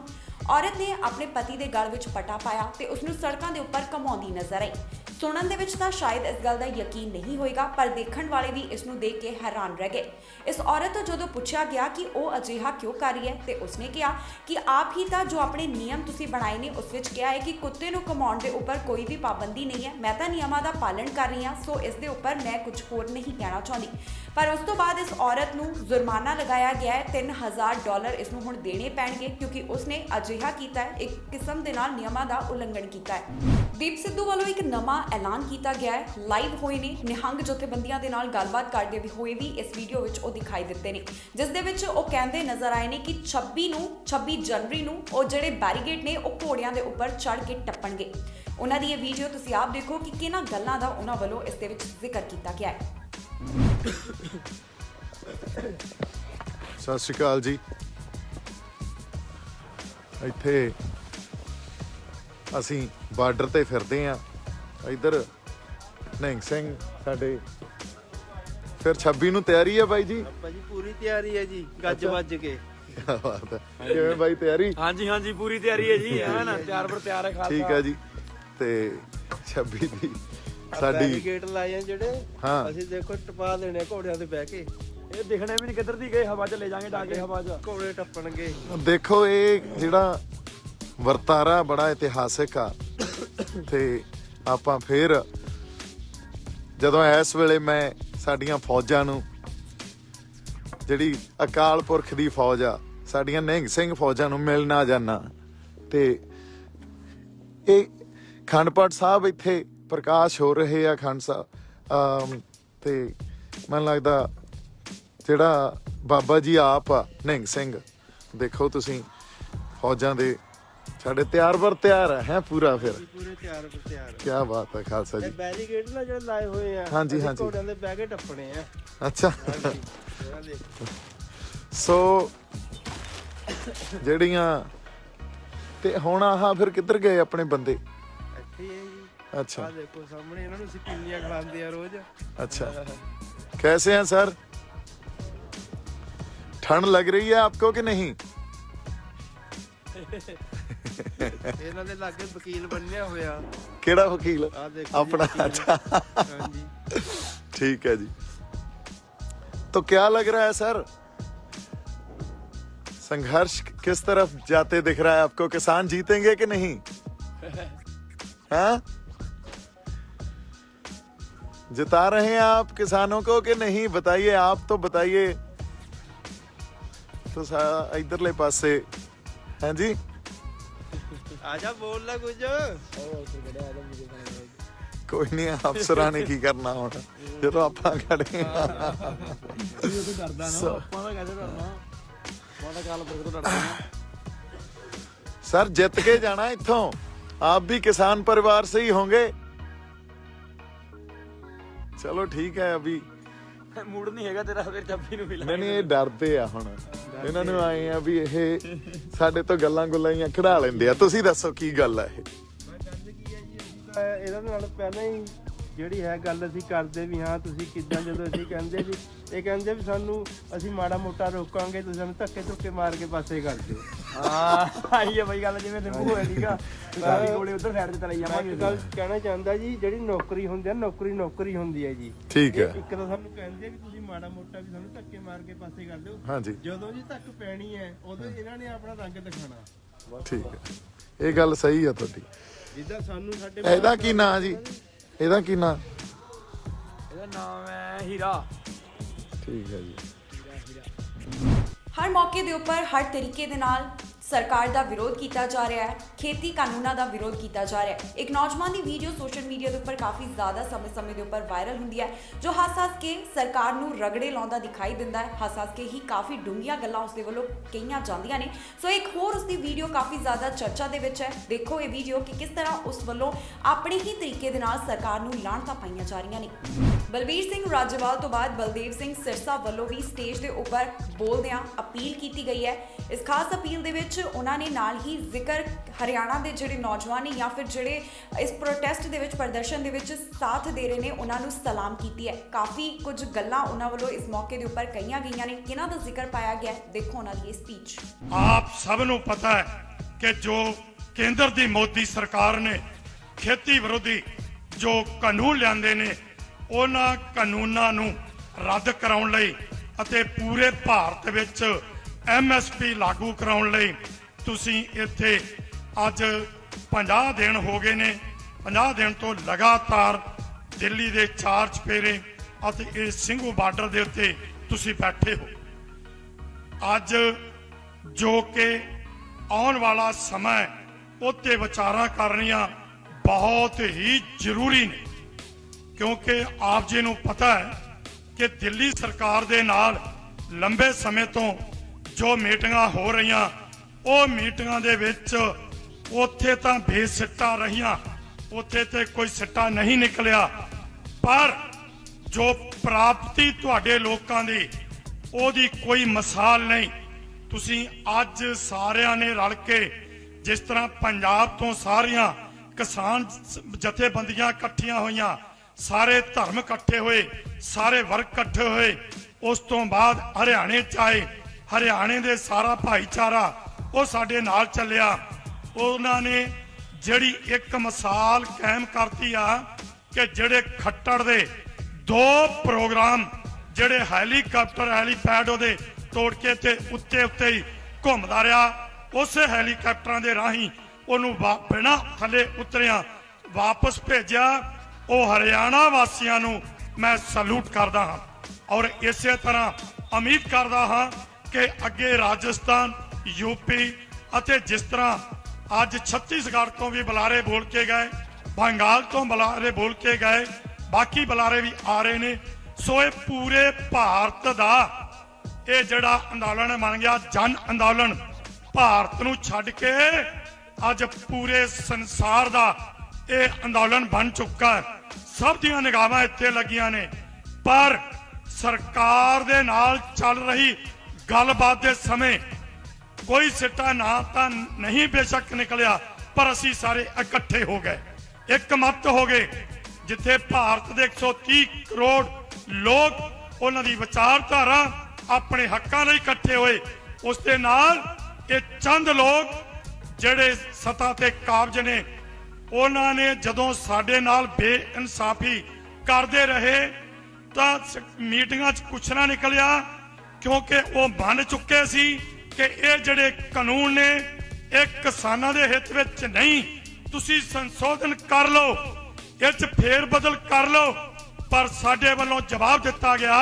ਔਰਤ ਨੇ ਆਪਣੇ ਪਤੀ ਦੇ ਗਲ ਵਿੱਚ ਪਟਾ ਪਾਇਆ ਤੇ ਉਸ ਨੂੰ ਸੜਕਾਂ ਦੇ ਉੱਪਰ ਘਮਾਉਂਦੀ ਨਜ਼ਰ ਆਈ। ਸੁਣਨ ਦੇ ਵਿੱਚ ਤਾਂ ਸ਼ਾਇਦ ਇਸ ਗੱਲ ਦਾ ਯਕੀਨ ਨਹੀਂ ਹੋਏਗਾ, ਪਰ ਦੇਖਣ ਵਾਲੇ ਵੀ ਇਸ ਨੂੰ ਦੇਖ ਕੇ ਹੈਰਾਨ ਰਹਿ ਗਏ। ਇਸ ਔਰਤ ਤੋਂ ਜਦੋਂ ਪੁੱਛਿਆ ਗਿਆ ਕਿ ਉਹ ਅਜਿਹਾ ਕਿਉਂ ਕਰ ਰਹੀ ਹੈ ਤੇ ਉਸਨੇ ਕਿਹਾ ਕਿ ਆਪ ਹੀ ਤਾਂ ਜੋ ਆਪਣੇ ਨਿਯਮ ਤੁਸੀਂ ਬਣਾਏ ਨੇ ਉਸ ਵਿੱਚ ਕਿਹਾ ਹੈ ਕਿ ਕੁੱਤੇ ਨੂੰ ਘਮਾਉਣ ਦੇ ਉੱਪਰ ਕੋਈ ਵੀ ਪਾਬੰਦੀ ਨਹੀਂ ਹੈ। ਮੈਂ ਤਾਂ ਨਿਯਮਾਂ ਦਾ ਪਾਲਣ ਕਰ ਰਹੀ ਹਾਂ, ਸੋ ਇਸ ਦੇ ਉੱਪਰ ਮੈਂ ਕੁਝ ਹੋਰ ਨਹੀਂ ਕਹਿਣਾ ਚਾਹੁੰਦੀ। ਪਰ ਉਸ ਤੋਂ ਬਾਅਦ ਇਸ ਔਰਤ ਨੂੰ ਜੁਰਮਾਨਾ ਲਗਾਇਆ ਗਿਆ ਹੈ। $3000 ਇਸ ਨੂੰ ਹੁਣ ਦੇਣੇ ਪੈਣਗੇ ਕਿਉਂਕਿ ਉਸਨੇ ਅਜਿਹਾ ਕੀਤਾ ਹੈ, ਇੱਕ ਕਿਸਮ ਦੇ ਨਾਲ ਨਿਯਮਾਂ ਦਾ ਉਲੰਘਣ ਕੀਤਾ ਹੈ। ਦੀਪ ਸਿੱਧੂ ਵੱਲੋਂ ਇੱਕ ਨਵਾਂ ਐਲਾਨ ਕੀਤਾ ਗਿਆ ਹੈ। ਲਾਈਵ ਹੋਏ ਨੇ ਨਿਹੰਗ ਜਥੇਬੰਦੀਆਂ ਦੇ ਨਾਲ ਗੱਲਬਾਤ ਕਰਦੇ ਹੋਏ ਵੀ ਇਸ ਵੀਡੀਓ ਵਿੱਚ ਉਹ ਦਿਖਾਈ ਦਿੱਤੇ ਨੇ, ਜਿਸ ਦੇ ਵਿੱਚ ਉਹ ਕਹਿੰਦੇ ਨਜ਼ਰ ਆਏ ਨੇ ਕਿ 26 ਜਨਵਰੀ ਨੂੰ ਉਹ ਜਿਹੜੇ ਬੈਰੀਗੇਡ ਨੇ ਉਹ ਘੋੜਿਆਂ ਦੇ ਉੱਪਰ ਚੜ੍ਹ ਕੇ ਟੱਪਣਗੇ। ਉਹਨਾਂ ਦੀ ਇਹ ਵੀਡੀਓ ਤੁਸੀਂ ਆਪ ਦੇਖੋ ਕਿ ਕਿਹਨਾਂ ਗੱਲਾਂ ਦਾ ਉਹਨਾਂ ਵੱਲੋਂ ਇਸ ਦੇ ਵਿੱਚ ਜ਼ਿਕਰ ਕੀਤਾ ਗਿਆ ਹੈ। ਸਤਿ ਸ਼੍ਰੀ ਅਕਾਲ ਜੀ। ਇੱਥੇ ਅਸੀਂ ਬਾਰਡਰ ਤੇ ਫਿਰਦੇ ਆ। ਇੱਧਰ ਨਿਹੰਗ ਸਿੰਘ ਸਾਡੇ। ਫਿਰ 26 ਨੂੰ ਤਿਆਰੀ ਹੈ ਬਾਈ ਜੀ? ਭਾਜੀ ਪੂਰੀ ਤਿਆਰੀ ਹੈ ਜੀ, ਗੱਜ ਵੱਜ ਕੇ। ਕੀ ਬਾਤ ਹੈ। ਕਿਵੇਂ ਬਾਈ ਤਿਆਰੀ? ਹਾਂਜੀ ਪੂਰੀ ਤਿਆਰੀ ਹੈ ਜੀ, ਹੈ ਨਾ, ਤਿਆਰ ਪਰ ਤਿਆਰ ਹੈ ਖਾਲਸਾ। ਠੀਕ ਹੈ ਜੀ। ਤੇ 26 ਦੀ ਸਾਡੀ ਗੇਟ ਲਾਏ ਜਿਹੜੇ ਅਸੀਂ ਦੇਖੋ ਟਪਾ ਦੇਣੇ ਘੋੜਿਆਂ ਤੇ ਬਹਿ ਕੇ। ਇਹ ਦਿਖਣੇ ਵੀ ਨਹੀਂ ਕਿੱਧਰ ਦੀ ਗਏ, ਹਵਾ 'ਚ ਲੈ ਜਾਾਂਗੇ ਡਾਂਗੇ ਹਵਾ 'ਚ ਘੋੜੇ ਟੱਪਣਗੇ। ਦੇਖੋ ਇਹ ਜਿਹੜਾ ਵਰਤਾਰਾ ਬੜਾ ਇਤਿਹਾਸਿਕ ਆ। ਤੇ ਆਪਾਂ ਫਿਰ ਜਦੋਂ ਇਸ ਵੇਲੇ ਮੈਂ ਸਾਡੀਆਂ ਫੌਜਾਂ ਨੂੰ, ਜਿਹੜੀ ਅਕਾਲ ਪੁਰਖ ਦੀ ਫੌਜ ਆ, ਸਾਡੀਆਂ ਨਿਹੰਗ ਸਿੰਘ ਫੌਜਾਂ ਨੂੰ ਮਿਲਣਾ ਜਾਣਾ, ਤੇ ਇਹ ਅਖੰਡ ਪਾਠ ਸਾਹਿਬ ਇੱਥੇ ਪ੍ਰਕਾਸ਼ ਹੋ ਰਹੇ ਆ ਅਖੰਡ ਸਾਹਿਬ। ਤੇ ਮੈਨੂੰ ਲੱਗਦਾ ਜਿਹੜਾ ਬਾਬਾ ਜੀ ਆਪ ਆ ਨਿਹੰਗ ਸਿੰਘ, ਦੇਖੋ ਤੁਸੀਂ ਫੌਜਾਂ ਦੇ ਸਾਡੇ ਤਿਆਰ ਬਰ ਤਿਆਰ ਹੈ ਪੂਰਾ। ਫਿਰ ਪੂਰੇ ਤਿਆਰ ਪਰ ਤਿਆਰ। ਕੀ ਬਾਤ ਹੈ ਖਾਲਸਾ ਜੀ। ਬੈਰੀਕੇਡ ਨਾ ਜਿਹੜੇ ਲਾਏ ਹੋਏ ਆ, ਹਾਂਜੀ ਘੋੜਿਆਂ ਦੇ ਬਹਿ ਕੇ ਟੱਪਣੇ ਆ। ਅੱਛਾ। ਸੋ ਜਿਹੜੀਆਂ ਤੇ ਹੁਣ ਆਹ ਫਿਰ ਕਿੱਧਰ ਗਏ ਆਪਣੇ ਬੰਦੇ? ਇੱਥੇ ਹੈ ਜੀ। ਅੱਛਾ, ਦੇਖੋ ਸਾਹਮਣੇ ਇਹਨਾਂ ਨੂੰ ਸਿੱਕੀਆਂ ਖਿਲਾਉਂਦੇ ਆ ਰੋਜ਼। अच्छा कैसे हैं सर? ठंड लग रही है आपको कि नहीं? ਇਹਨਾਂ ਦੇ ਲਾਗੇ ਵਕੀਲ ਬਣਿਆ ਹੋਇਆ। केड़ा वकील? ਆ ਦੇਖੋ अपना? अच्छा, ਹਾਂਜੀ ठीक है जी। तो क्या लग रहा है सर, संघर्ष किस तरफ जाते दिख रहा है आपको? किसान जीतेंगे कि नहीं? हाँ, जिता रहे हैं आप किसानों को कि नहीं? बताइए, आप तो बताइए। तो इधरले पासे हैं जी। ਆਜਾ ਬੋਲ ਲੈ ਕੁਝ। ਕੋਈ ਨਹੀਂ, ਅਫਸਰਾਂ ਨੇ ਕੀ ਕਰਨਾ ਹੁਣ ਜਦੋਂ ਆਪਾਂ ਖੜੇ ਆ। ਡਰਦਾ ਨਾ ਆਪਾਂ ਤਾਂ ਕੈਸੇ ਡਰਨਾ, ਆਪਾਂ ਤਾਂ ਕਾਲ ਪੁਰਖ ਤੋਂ ਡਰਦੇ ਆ। सर जित के जाना इत्थों, आप भी किसान परिवार से ही होंगे? चलो ठीक है। अभी ਮੂਡ ਨਹੀਂ ਹੈਗਾ ਤੇਰਾ ਫਿਰ 26 ਨੂੰ ਮਿਲਾਂਗੇ। ਨਹੀਂ, ਇਹ ਡਰਦੇ ਆ ਹੁਣ। ਇਹਨਾਂ ਨੂੰ ਆਏ ਆ ਵੀ ਇਹ ਸਾਡੇ ਤੋਂ ਗੱਲਾਂ ਗੁੱਲਾਂ ਖੜਾ ਲੈਂਦੇ ਆ। ਤੁਸੀਂ ਦੱਸੋ ਕੀ ਗੱਲ ਆ ਇਹ? ਗੱਲ ਕੀ ਹੈ ਜੀ, ਇਹਨਾਂ ਨਾਲ ਪਹਿਲਾਂ ਹੀ ਜਿਹੜੀ ਹੈ ਗੱਲ ਅਸੀਂ ਕਰਦੇ ਵੀ ਹਾਂ ਤੁਸੀਂ ਕਿੱਦਾਂ, ਜਦੋਂ ਅਸੀਂ ਕਹਿੰਦੇ ਵੀ ਇਹ ਕਹਿੰਦੇ ਵੀ ਸਾਨੂੰ ਅਸੀਂ ਮਾੜਾ ਮੋਟਾ ਰੋਕਾਂਗੇ, ਤੁਸੀਂ ਸਾਨੂੰ ਧੱਕੇ ਧੁੱਕੇ ਮਾਰ ਕੇ ਪਾਸੇ ਕਰ ਦਿਓ। ਹਾਂ ਆਈ ਹੈ ਬਈ ਗੱਲ, ਜਿਵੇਂ ਨਿੰਬੂ ਹੋਇਆ ਠੀਕ ਆ, ਸਾਡੀ ਗੋਲੀ ਉਧਰ ਸਾਈਡ ਤੇ ਚਲਾਈ ਜਾਵਾਂਗੇ। ਇੱਕ ਗੱਲ ਕਹਿਣਾ ਚਾਹੁੰਦਾ ਜੀ, ਜਿਹੜੀ ਨੌਕਰੀ ਹੁੰਦੀ ਆ, ਨੌਕਰੀ ਹੁੰਦੀ ਹੈ ਜੀ। ਠੀਕ ਹੈ। ਇੱਕ ਤਾਂ ਸਾਨੂੰ ਕਹਿੰਦੇ ਵੀ ਤੁਸੀਂ ਮਾੜਾ ਮੋਟਾ ਵੀ ਸਾਨੂੰ ਧੱਕੇ ਮਾਰ ਕੇ ਪਾਸੇ ਕਰ ਦਿਓ। ਹਾਂਜੀ, ਜਦੋਂ ਜੀ ਧੱਕ ਪੈਣੀ ਹੈ ਉਦੋਂ ਇਹਨਾਂ ਨੇ ਆਪਣਾ ਰੰਗ ਦਿਖਾਣਾ। ਠੀਕ ਹੈ, ਇਹ ਗੱਲ ਸਹੀ ਆ ਤੁਹਾਡੀ। ਜਿੱਦਾਂ ਸਾਨੂੰ ਸਾਡੇ ਇਹਦਾ ਕੀ ਨਾਂ ਜੀ? ਇਹਦਾ ਕੀ ਨਾਂ? ਇਹਦਾ ਨਾਮ ਹੈ ਹੀਰਾ। ਠੀਕ ਹੈ ਜੀ। ਹਰ ਮੌਕੇ ਦੇ ਉੱਪਰ ਹਰ ਤਰੀਕੇ ਦੇ ਨਾਲ ਸਰਕਾਰ ਦਾ ਵਿਰੋਧ ਕੀਤਾ ਜਾ ਰਿਹਾ ਹੈ, ਖੇਤੀ ਕਾਨੂੰਨਾਂ ਦਾ ਵਿਰੋਧ ਕੀਤਾ ਜਾ ਰਿਹਾ ਹੈ। ਇੱਕ ਨੌਜਵਾਨ ਦੀ ਵੀਡੀਓ ਸੋਸ਼ਲ ਮੀਡੀਆ ਦੇ ਉੱਪਰ ਕਾਫੀ ਜ਼ਿਆਦਾ ਸਮੇਂ ਦੇ ਉੱਪਰ ਵਾਇਰਲ ਹੁੰਦੀ ਹੈ, ਜੋ ਹੱਸ-ਹੱਸ ਕੇ ਸਰਕਾਰ ਨੂੰ ਰਗੜੇ ਲਾਉਂਦਾ ਦਿਖਾਈ ਦਿੰਦਾ ਹੈ। ਹੱਸ-ਹੱਸ ਕੇ ਹੀ ਕਾਫੀ ਡੂੰਘੀਆਂ ਗੱਲਾਂ ਉਸਦੇ ਵੱਲੋਂ ਕਹੀਆਂ ਜਾਂਦੀਆਂ ਨੇ। ਸੋ ਇੱਕ ਹੋਰ ਉਸਦੀ ਵੀਡੀਓ ਕਾਫੀ ਜ਼ਿਆਦਾ ਚਰਚਾ ਦੇ ਵਿੱਚ ਹੈ। ਦੇਖੋ ਇਹ ਵੀਡੀਓ ਕਿ ਕਿਸ ਤਰ੍ਹਾਂ ਉਸ ਵੱਲੋਂ ਆਪਣੇ ਹੀ ਤਰੀਕੇ ਦੇ ਨਾਲ ਸਰਕਾਰ ਨੂੰ ਲਾਹਣਤਾਂ ਪਾਈਆਂ ਜਾ ਰਹੀਆਂ ਨੇ। ਬਲਬੀਰ ਸਿੰਘ ਰਾਜੇਵਾਲ ਤੋਂ ਬਾਅਦ ਬਲਦੇਵ ਸਿੰਘ ਸਿਰਸਾ ਵੱਲੋਂ ਵੀ ਸਟੇਜ ਦੇ ਉੱਪਰ ਬੋਲਦਿਆਂ ਅਪੀਲ ਕੀਤੀ ਗਈ ਹੈ। ਇਸ ਖਾਸ ਅਪੀਲ ਦੇ ਵਿੱਚ ਉਹਨਾਂ ਨੇ ਨਾਲ ਹੀ ਜ਼ਿਕਰ ਹਰਿਆਣਾ ਦੇ ਜਿਹੜੇ ਨੌਜਵਾਨ ਨੇ ਜਾਂ ਫਿਰ ਜਿਹੜੇ ਇਸ ਪ੍ਰੋਟੈਸਟ ਦੇ ਵਿੱਚ ਪ੍ਰਦਰਸ਼ਨ ਦੇ ਵਿੱਚ ਸਾਥ ਦੇ ਰਹੇ ਨੇ ਉਹਨਾਂ ਨੂੰ ਸਲਾਮ ਕੀਤੀ ਹੈ। ਕਾਫੀ ਕੁਝ ਗੱਲਾਂ ਉਹਨਾਂ ਵੱਲੋਂ ਇਸ ਮੌਕੇ ਦੇ ਉੱਪਰ ਕਹੀਆਂ ਗਈਆਂ ਨੇ। ਕਿਹਨਾਂ ਦਾ ਜ਼ਿਕਰ ਪਾਇਆ ਗਿਆ, ਦੇਖੋ ਉਹਨਾਂ ਦੀ ਇਹ ਸਪੀਚ। ਆਪ ਸਭ ਨੂੰ ਪਤਾ ਹੈ ਕਿ ਜੋ ਕੇਂਦਰ ਦੀ ਮੋਦੀ ਸਰਕਾਰ ਨੇ ਖੇਤੀ ਵਿਰੋਧੀ ਜੋ ਕਾਨੂੰਨ ਲਿਆਂਦੇ ਨੇ, ਉਹਨਾਂ ਕਾਨੂੰਨਾਂ ਨੂੰ ਰੱਦ ਕਰਾਉਣ ਲਈ ਅਤੇ ਪੂਰੇ ਭਾਰਤ ਵਿੱਚ MSP ਲਾਗੂ ਕਰਾਉਣ ਲਈ ਤੁਸੀਂ ਇੱਥੇ ਅੱਜ 50 ਦਿਨ ਹੋ ਗਏ ਨੇ। 50 ਦਿਨ ਤੋਂ ਲਗਾਤਾਰ ਦਿੱਲੀ ਦੇ 4 ਚੁਫੇਰੇ ਅਤੇ ਇਹ ਸਿੰਘੂ ਬਾਰਡਰ ਦੇ ਉੱਤੇ ਤੁਸੀਂ ਬੈਠੇ ਹੋ। ਅੱਜ ਜੋ ਕਿ ਆਉਣ ਵਾਲਾ ਸਮਾਂ ਉੱਤੇ ਵਿਚਾਰਾਂ ਕਰਨੀਆਂ ਬਹੁਤ ਹੀ ਜ਼ਰੂਰੀ ਨੇ, ਕਿਉਂਕਿ ਆਪ ਜੀ ਨੂੰ ਪਤਾ ਹੈ ਕਿ ਦਿੱਲੀ ਸਰਕਾਰ ਦੇ ਨਾਲ ਲੰਬੇ ਸਮੇਂ ਤੋਂ ਜੋ ਮੀਟਿੰਗਾਂ ਹੋ ਰਹੀਆਂ, ਉਹ ਮੀਟਿੰਗਾਂ ਦੇ ਵਿੱਚ ਉੱਥੇ ਤਾਂ ਬੇਸਿੱਟਾ ਰਹੀਆਂ, ਉੱਥੇ ਤੇ ਕੋਈ ਸਿੱਟਾ ਨਹੀਂ ਨਿਕਲਿਆ, ਪਰ ਜੋ ਪ੍ਰਾਪਤੀ ਤੁਹਾਡੇ ਲੋਕਾਂ ਦੀ ਉਹਦੀ ਕੋਈ ਮਿਸਾਲ ਨਹੀਂ। ਤੁਸੀਂ ਅੱਜ ਸਾਰਿਆਂ ਨੇ ਰਲ ਕੇ ਜਿਸ ਤਰ੍ਹਾਂ ਪੰਜਾਬ ਤੋਂ ਸਾਰੀਆਂ ਕਿਸਾਨ ਜਥੇਬੰਦੀਆਂ ਇਕੱਠੀਆਂ ਹੋਈਆਂ, ਸਾਰੇ ਧਰਮ ਇਕੱਠੇ ਹੋਏ, ਸਾਰੇ ਵਰਗ ਇਕੱਠੇ ਹੋਏ, ਉਸ ਤੋਂ ਬਾਅਦ ਹਰਿਆਣੇ ਚ ਆਏ। ਹਰਿਆਣੇ ਦੇ ਸਾਰਾ ਭਾਈਚਾਰਾ ਉਹ ਸਾਡੇ ਨਾਲ ਚੱਲਿਆ। ਉਹਨਾਂ ਨੇ ਜਿਹੜੀ ਇੱਕ ਮਿਸਾਲ ਕਾਇਮ ਕਰਤੀ ਆ ਕਿ ਜਿਹੜੇ ਖੱਟੜ ਦੇ 2 ਪ੍ਰੋਗਰਾਮ ਜਿਹੜੇ ਹੈਲੀਕਾਪਟਰ ਹੈਲੀਪੈਡ ਉਹਦੇ ਤੋੜ ਕੇ ਤੇ ਉੱਤੇ ਹੀ ਘੁੰਮਦਾ ਰਿਹਾ, ਉਸੇ ਹੈਲੀਕਾਪਟਰਾਂ ਦੇ ਰਾਹੀਂ ਉਹਨੂੰ ਬਿਨਾਂ ਥੱਲੇ ਉਤਰਿਆ ਵਾਪਸ ਭੇਜਿਆ। ਉਹ ਹਰਿਆਣਾ ਵਾਸੀਆਂ ਨੂੰ ਮੈਂ ਸਲੂਟ ਕਰਦਾ ਹਾਂ ਔਰ ਇਸੇ ਤਰ੍ਹਾਂ ਉਮੀਦ ਕਰਦਾ ਹਾਂ ਕਿ ਅੱਗੇ ਰਾਜਸਥਾਨ, ਯੂਪੀ ਅਤੇ ਜਿਸ ਤਰ੍ਹਾਂ ਅੱਜ ਛੱਤੀਸਗੜ੍ਹ ਤੋਂ ਵੀ ਬੁਲਾਰੇ ਬੋਲ ਕੇ ਗਏ, ਬੰਗਾਲ ਤੋਂ ਬੁਲਾਰੇ ਬੋਲ ਕੇ ਗਏ, ਬਾਕੀ ਬੁਲਾਰੇ ਵੀ ਆ ਰਹੇ ਨੇ। ਸੋ ਇਹ ਪੂਰੇ ਭਾਰਤ ਦਾ ਇਹ ਜਿਹੜਾ ਅੰਦੋਲਨ ਬਣ ਗਿਆ, ਜਨ ਅੰਦੋਲਨ, ਭਾਰਤ ਨੂੰ ਛੱਡ ਕੇ ਅੱਜ ਪੂਰੇ ਸੰਸਾਰ ਦਾ ਇਹ ਅੰਦੋਲਨ ਬਣ ਚੁੱਕਾ ਹੈ। ਸਭ ਦੀਆਂ ਨਿਗਾਹਾਂ ਇੱਥੇ ਲੱਗੀਆਂ ਨੇ, ਪਰ ਸਰਕਾਰ ਦੇ ਨਾਲ ਚੱਲ ਰਹੀ ਗੱਲਬਾਤ ਦੇ ਸਮੇਂ ਕੋਈ ਸਿੱਟਾ ਨਾ ਤਾਂ ਨਹੀਂ ਬੇਸ਼ੱਕ ਨਿਕਲਿਆ, ਪਰ ਅਸੀਂ ਸਾਰੇ ਇਕੱਠੇ ਹੋ ਗਏ, ਇੱਕ ਮਤ ਹੋ ਗਏ। ਜਿੱਥੇ ਭਾਰਤ ਦੇ 130 ਕਰੋੜ ਲੋਕ ਉਹਨਾਂ ਦੀ ਵਿਚਾਰਧਾਰਾ ਆਪਣੇ ਹੱਕਾਂ ਲਈ ਇਕੱਠੇ ਹੋਏ, ਉਸ ਦੇ ਨਾਲ ਇਹ ਚੰਦ ਲੋਕ ਜਿਹੜੇ ਸੱਤਾ ਤੇ ਕਾਬਜ ਨੇ, ਉਹਨਾਂ ਨੇ ਜਦੋਂ ਸਾਡੇ ਨਾਲ ਬੇਇਨਸਾਫੀ ਕਰਦੇ ਰਹੇ ਤਾਂ ਮੀਟਿੰਗਾਂ 'ਚ ਕੁਛ ਨਾ ਨਿਕਲਿਆ, ਕਿਉਂਕਿ ਉਹ ਮੰਨ ਚੁੱਕੇ ਸੀ ਕਿ ਇਹ ਜਿਹੜੇ ਕਾਨੂੰਨ ਨੇ ਇਹ ਕਿਸਾਨਾਂ ਦੇ ਹਿੱਤ ਵਿੱਚ ਨਹੀਂ। ਤੁਸੀਂ ਸੰਸ਼ੋਧਨ ਕਰ ਲਓ, ਇਹ 'ਚ ਫੇਰ ਬਦਲ ਕਰ ਲਓ, ਪਰ ਸਾਡੇ ਵੱਲੋਂ ਜਵਾਬ ਦਿੱਤਾ ਗਿਆ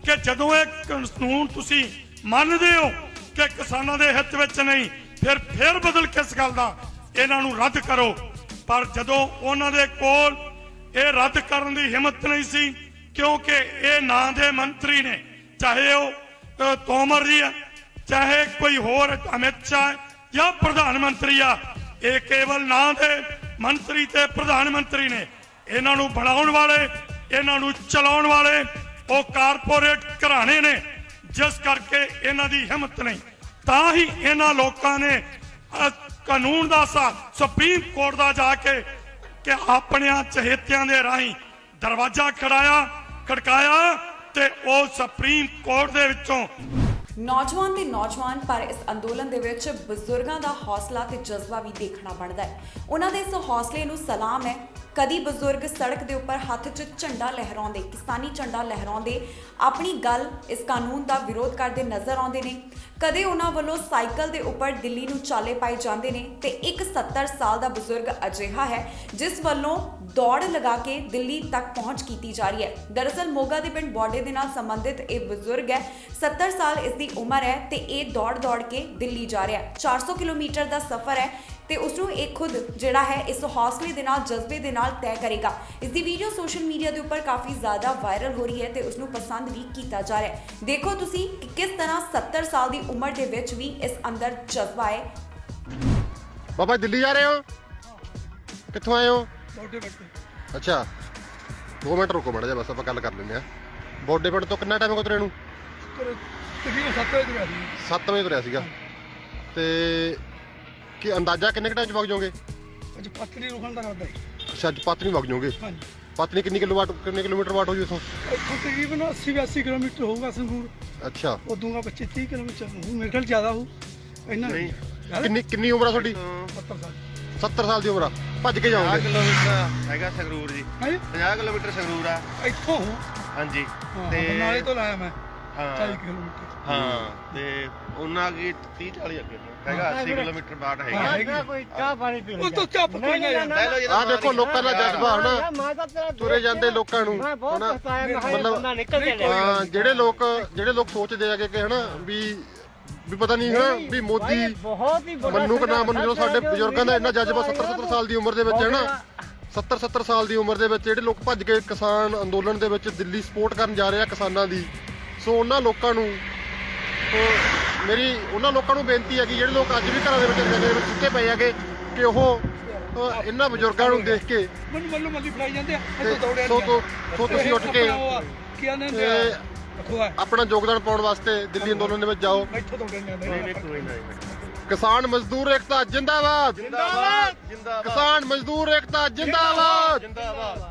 ਕਿ ਜਦੋਂ ਇਹ ਕਾਨੂੰਨ ਤੁਸੀਂ ਮੰਨਦੇ ਹੋ ਕਿ ਕਿਸਾਨਾਂ ਦੇ ਹਿੱਤ ਵਿੱਚ ਨਹੀਂ, ਫਿਰ ਫੇਰ ਬਦਲ ਕਿਸ ਗੱਲ ਦਾ, ਇਹਨਾਂ ਨੂੰ ਰੱਦ ਕਰੋ। ਪਰ ਜਦੋਂ ਉਹਨਾਂ ਦੇ ਕੋਲ ਇਹ ਰੱਦ ਕਰਨ ਦੀ ਹਿੰਮਤ ਨਹੀਂ ਸੀ, ਕਿਉਂਕਿ ਇਹ ਨਾਂ ਦੇ ਮੰਤਰੀ ਨੇ, ਚਾਹੇ ਉਹ ਤੋਮਰ ਜੀ ਆ, ਚਾਹੇ ਕੋਈ ਹੋਰ ਅਮਿਤ ਸ਼ਾਹ ਜਾਂ ਪ੍ਰਧਾਨ ਮੰਤਰੀ ਆ, ਇਹ ਕੇਵਲ ਨਾਂ ਦੇ ਮੰਤਰੀ ਤੇ ਪ੍ਰਧਾਨ ਮੰਤਰੀ ਨੇ। ਇਹਨਾਂ ਨੂੰ ਬਣਾਉਣ ਵਾਲੇ, ਇਹਨਾਂ ਨੂੰ ਚਲਾਉਣ ਵਾਲੇ ਉਹ ਕਾਰਪੋਰੇਟ ਘਰਾਣੇ ਨੇ, ਜਿਸ ਕਰਕੇ ਇਹਨਾਂ ਦੀ ਹਿੰਮਤ ਨਹੀਂ। ਤਾਂ ਹੀ ਇਹਨਾਂ ਲੋਕਾਂ ਨੇ ਕਾਨੂੰਨ ਦਾ ਸੁਪਰੀਮ ਕੋਰਟ ਦਾ ਜਾ ਕੇ ਕਿ ਆਪਣਿਆਂ ਚਹੇਤਿਆਂ ਦੇ ਰਾਹੀਂ ਦਰਵਾਜ਼ਾ ਖੜਕਾਇਆ ਤੇ ਉਹ ਸੁਪਰੀਮ ਕੋਰਟ ਦੇ ਵਿੱਚੋਂ ਨੌਜਵਾਨ ਤੇ ਨੌਜਵਾਨ, ਪਰ ਇਸ ਅੰਦੋਲਨ ਦੇ ਵਿੱਚ ਬਜ਼ੁਰਗਾਂ ਦਾ ਹੌਸਲਾ ਤੇ ਜਜ਼ਬਾ ਵੀ ਦੇਖਣਾ ਬਣਦਾ ਹੈ। ਉਹਨਾਂ ਦੇ ਇਸ ਹੌਸਲੇ ਨੂੰ ਸਲਾਮ ਹੈ। ਕਦੀ ਬਜ਼ੁਰਗ ਸੜਕ ਦੇ ਉੱਪਰ ਹੱਥ 'ਚ ਝੰਡਾ ਲਹਿਰਾਉਂਦੇ, ਕਿਸਾਨੀ ਝੰਡਾ ਲਹਿਰਾਉਂਦੇ ਆਪਣੀ ਗੱਲ ਇਸ ਕਾਨੂੰਨ ਦਾ ਵਿਰੋਧ ਕਰਦੇ ਨਜ਼ਰ ਆਉਂਦੇ ਨੇ। ਕਦੇ ਉਹਨਾਂ ਵੱਲੋਂ ਸਾਈਕਲ ਦੇ ਉੱਪਰ ਦਿੱਲੀ ਨੂੰ ਚਾਲੇ ਪਾਏ ਜਾਂਦੇ ਨੇ ਤੇ ਇੱਕ 70 ਸਾਲ ਦਾ ਬਜ਼ੁਰਗ ਅਜਿਹਾ ਹੈ ਜਿਸ ਵੱਲੋਂ ਦੌੜ ਲਗਾ ਕੇ ਦਿੱਲੀ ਤੱਕ ਪਹੁੰਚ ਕੀਤੀ ਜਾ ਰਹੀ ਹੈ। ਦਰਅਸਲ ਮੋਗਾ ਦੇ ਪਿੰਡ ਬੋਡੇ ਦੇ ਨਾਲ ਸੰਬੰਧਿਤ ਇਹ ਬਜ਼ੁਰਗ ਹੈ, 70 ਸਾਲ ਇਸ ਦੀ ਉਮਰ ਹੈ ਤੇ ਇਹ ਦੌੜ ਕੇ ਦਿੱਲੀ ਜਾ ਰਿਹਾ ਹੈ। 400 ਕਿਲੋਮੀਟਰ ਦਾ ਸਫ਼ਰ ਹੈ ਤੇ ਉਸ ਨੂੰ ਇਹ ਖੁਦ ਜਿਹੜਾ ਹੈ ਇਸ ਹੌਸਲੇ ਦੇ ਨਾਲ, ਜਜ਼ਬੇ ਦੇ ਨਾਲ ਤੈਅ ਕਰੇਗਾ। ਇਸ ਦੀ ਵੀਡੀਓ ਸੋਸ਼ਲ ਮੀਡੀਆ ਦੇ ਉੱਪਰ ਕਾਫੀ ਜ਼ਿਆਦਾ ਵਾਇਰਲ ਹੋ ਰਹੀ ਹੈ ਤੇ ਉਸ ਨੂੰ ਪਸੰਦ ਵੀ ਕੀਤਾ ਜਾ ਰਿਹਾ ਹੈ। ਦੇਖੋ ਤੁਸੀਂ ਕਿ ਕਿਸ ਤਰ੍ਹਾਂ 70 ਸਾਲ ਦੀ ਉਮਰ ਦੇ ਵਿੱਚ ਵੀ ਇਸ ਅੰਦਰ ਜਜ਼ਬਾ ਹੈ। ਬਾਬਾ ਦਿੱਲੀ ਜਾ ਰਹੇ ਹੋ? ਕਿੱਥੋਂ ਆਏ ਹੋ? ਬੋਡੇ ਪਿੰਡ ਅੱਛਾ 2 ਮਿੰਟ ਰੁਕੋ ਮਾੜਾ ਜਿਹਾ, ਬਸ ਆਪਾਂ ਗੱਲ ਕਰ ਲੈਂਦੇ ਆ। ਬੋਡੇ ਪਿੰਡ ਤੋਂ ਕਿੰਨਾ ਟਾਈਮ ਹੋ ਗਿਆ ਤੁਰੇ ਨੂੰ? ਤਕਰੀਬਨ 7 ਵਜੇ ਗਿਆ ਸੀ। 7 ਵਜੇ ਤੁਰਿਆ ਸੀਗਾ ਤੇ ਕੀ ਅੰਦਾਜ਼ਾ ਕਿੰਨੇ ਕੁ ਟਾਈਮ ਚ ਵਗ ਜਾਓਗੇ? ਅੱਜ ਪੱਤਰੀ ਰੁਕਣ ਦਾ ਕਰਦਾ ਹੈ। ਅੱਛਾ ਅੱਜ ਪਾਤਨੀ ਵਗ ਜਾਓਗੇ। ਹਾਂਜੀ ਪਾਤਨੀ ਕਿੰਨੇ ਕਿਲੋਮੀਟਰ ਵਾਟ ਹੋ ਜੂ ਇਥੋਂ? ਇੱਥੋਂ ਤਕਰੀਬਨ 80-82 ਕਿਲੋਮੀਟਰ ਹੋਊਗਾ ਸੰਗਰੂਰ। ਅੱਛਾ ਉਦੋਂ 25-30 ਕਿਲੋਮੀਟਰ ਹੋਊ, ਮੇਰੇ ਖਿਆਲ ਜ਼ਿਆਦਾ ਹੋਊ ਇੰਨਾ ਨਹੀਂ। ਕਿੰਨੀ ਉਮਰ ਆ ਤੁਹਾਡੀ? 70 ਸਾਲ 70 ਸਾਲ ਦੀ ਉਮਰ ਆ, ਭੱਜ ਕੇ ਜਾਓਗੇ? 50 ਕਿਲੋਮੀਟਰ ਹੈਗਾ ਸੰਗਰੂਰ ਜੀ। ਹਾਂਜੀ 50 ਕਿਲੋਮੀਟਰ ਸੰਗਰੂਰ ਆ। ਇੱਥੋਂ ਹੋ ਹਾਂਜੀ ਤੇ ਨਾਲੇ ਤੋਂ ਲਾਇਆ ਮੈਂ ਹਾਂ 40 ਕਿਲੋਮੀਟਰ। ਹਾਂ ਤੇ ਉਹਨਾਂ ਕੀ 30 40 ਅੱਗੇ ਹੈਗਾ 80 ਕਿਲੋਮੀਟਰ ਬਾਟ ਹੈਗਾ। ਉਹ ਤੋਂ ਚੱਪ ਕੋਈ ਨਾ ਲੈ ਲਓ ਆਹ ਦੇਖੋ ਲੋਕਾਂ ਦਾ ਜਜ਼ਬਾ ਹਨਾ, ਤੁਰੇ ਜਾਂਦੇ ਲੋਕਾਂ ਨੂੰ ਹਨਾ, ਮਤਲਬ ਜਿਹੜੇ ਲੋਕ ਸੋਚਦੇ ਆਗੇ ਕਿ ਹਨਾ ਵੀ ਪਤਾ ਨਹੀਂ ਹਨਾ ਵੀ ਮੋਦੀ ਮੰਨੂ ਕਿ ਨਾ ਮੰਨੂ, ਸਾਡੇ ਬਜ਼ੁਰਗਾਂ ਦਾ ਇੰਨਾ ਜਜ਼ਬਾ 70 ਸਾਲ ਦੀ ਉਮਰ ਦੇ ਵਿੱਚ ਹਨਾ, 70 ਸਾਲ ਦੀ ਉਮਰ ਦੇ ਵਿੱਚ ਜਿਹੜੇ ਲੋਕ ਭੱਜ ਕੇ ਕਿਸਾਨ ਅੰਦੋਲਨ ਦੇ ਵਿੱਚ ਦਿੱਲੀ ਸਪੋਰਟ ਕਰਨ ਜਾ ਰਹੇ ਆ ਕਿਸਾਨਾਂ ਦੀ। ਸੋ ਉਹਨਾਂ ਲੋਕਾਂ ਨੂੰ ਉਹਨਾਂ ਲੋਕਾਂ ਨੂੰ ਬੇਨਤੀ ਹੈ ਕਿ ਜਿਹੜੇ ਲੋਕ ਅੱਜ ਵੀ ਘਰਾਂ ਦੇ ਵਿੱਚ ਸੁੱਤੇ ਪਏ ਹੈਗੇ ਕਿ ਉਹ ਇਹਨਾਂ ਬਜ਼ੁਰਗਾਂ ਨੂੰ ਦੇਖ ਕੇ ਮੈਨੂੰ ਮੱਲੀ ਫੜਾਈ ਜਾਂਦੇ ਆ। ਸੋ ਤੁਸੀਂ ਉੱਠ ਕੇ ਆਪਣਾ ਯੋਗਦਾਨ ਪਾਉਣ ਵਾਸਤੇ ਦਿੱਲੀ ਅੰਦੋਲਨ ਦੇ ਵਿੱਚ ਜਾਓ। ਇੱਥੋਂ ਦੌੜੇ ਜਾਂਦੇ ਕੋਈ ਨਾ ਕਿਸਾਨ ਮਜ਼ਦੂਰ ਏਕਤਾ ਜਿੰਦਾਬਾਦ, ਜਿੰਦਾਬਾਦ ਜਿੰਦਾਬਾਦ ਕਿਸਾਨ ਮਜ਼ਦੂਰ ਏਕਤਾ ਜਿੰਦਾਬਾਦ। ਜਿੰਦਾਬਾਦ।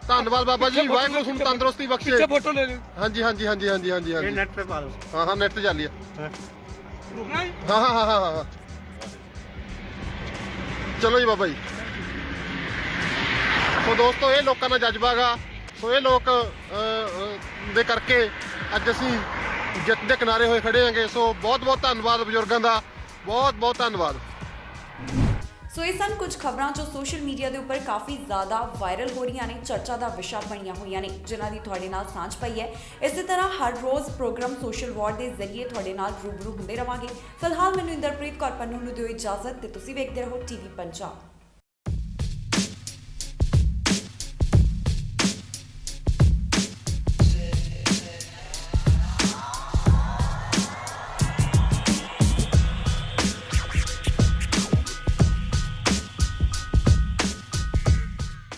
ਧੰਨਵਾਦ ਬਾਬਾ ਜੀ, ਵਾਹਿਗੁਰੂ ਤੁਹਾਨੂੰ ਤੰਦਰੁਸਤੀ ਬਖਸ਼ੇ। ਪਿੱਛੇ ਫੋਟੋ ਲੈ ਲਿਓ। ਹਾਂਜੀ ਇਹ ਨੈਟ ਤੇ ਪਾ ਦਿਓ। ਹਾਂ ਨੈਟ ਤੇ ਚੱਲੀ ਆ। ਰੁਕਣਾ ਹੈ ਹਾਂ ਚਲੋ ਜੀ ਬਾਬਾ ਜੀ। ਸੋ ਦੋਸਤੋ ਇਹ ਲੋਕਾਂ ਦਾ ਜਜ਼ਬਾ ਗਾ। ਸੋ ਇਹ ਲੋਕ ਦੇ ਕਰਕੇ ਅੱਜ ਅਸੀਂ ਜਿੱਤ ਦੇ ਕਿਨਾਰੇ ਹੋਏ ਖੜੇ ਹਾਂਗੇ। ਸੋ ਬਹੁਤ ਧੰਨਵਾਦ ਬਜ਼ੁਰਗਾਂ ਦਾ, ਬਹੁਤ ਧੰਨਵਾਦ। ਸੋ ਇਹ ਸਨ ਕੁਝ ਖਬਰਾਂ ਜੋ ਸੋਸ਼ਲ ਮੀਡੀਆ ਦੇ ਉੱਪਰ ਕਾਫੀ ਜ਼ਿਆਦਾ ਵਾਇਰਲ ਹੋ ਰਹੀਆਂ ਨੇ, ਚਰਚਾ ਦਾ ਵਿਸ਼ਾ ਬਣੀਆਂ ਹੋਈਆਂ ਨੇ, ਜਿਨ੍ਹਾਂ ਦੀ ਤੁਹਾਡੇ ਨਾਲ ਸਾਂਝ ਪਈ ਹੈ। ਇਸੇ ਤਰ੍ਹਾਂ ਹਰ ਰੋਜ਼ ਪ੍ਰੋਗਰਾਮ ਸੋਸ਼ਲ ਵਾਰ ਦੇ ਜ਼ਰੀਏ ਤੁਹਾਡੇ ਨਾਲ ਰੂਬਰੂ ਹੁੰਦੇ ਰਵਾਂਗੇ। ਫਿਲਹਾਲ ਮੈਨੂੰ ਇੰਦਰਪ੍ਰੀਤ ਕੌਰ ਪੰਨੂ ਨੂੰ ਦਿਓ ਇਜਾਜ਼ਤ ਤੇ ਤੁਸੀਂ ਵੇਖਦੇ ਰਹੋ TV ਪੰਜਾਬ।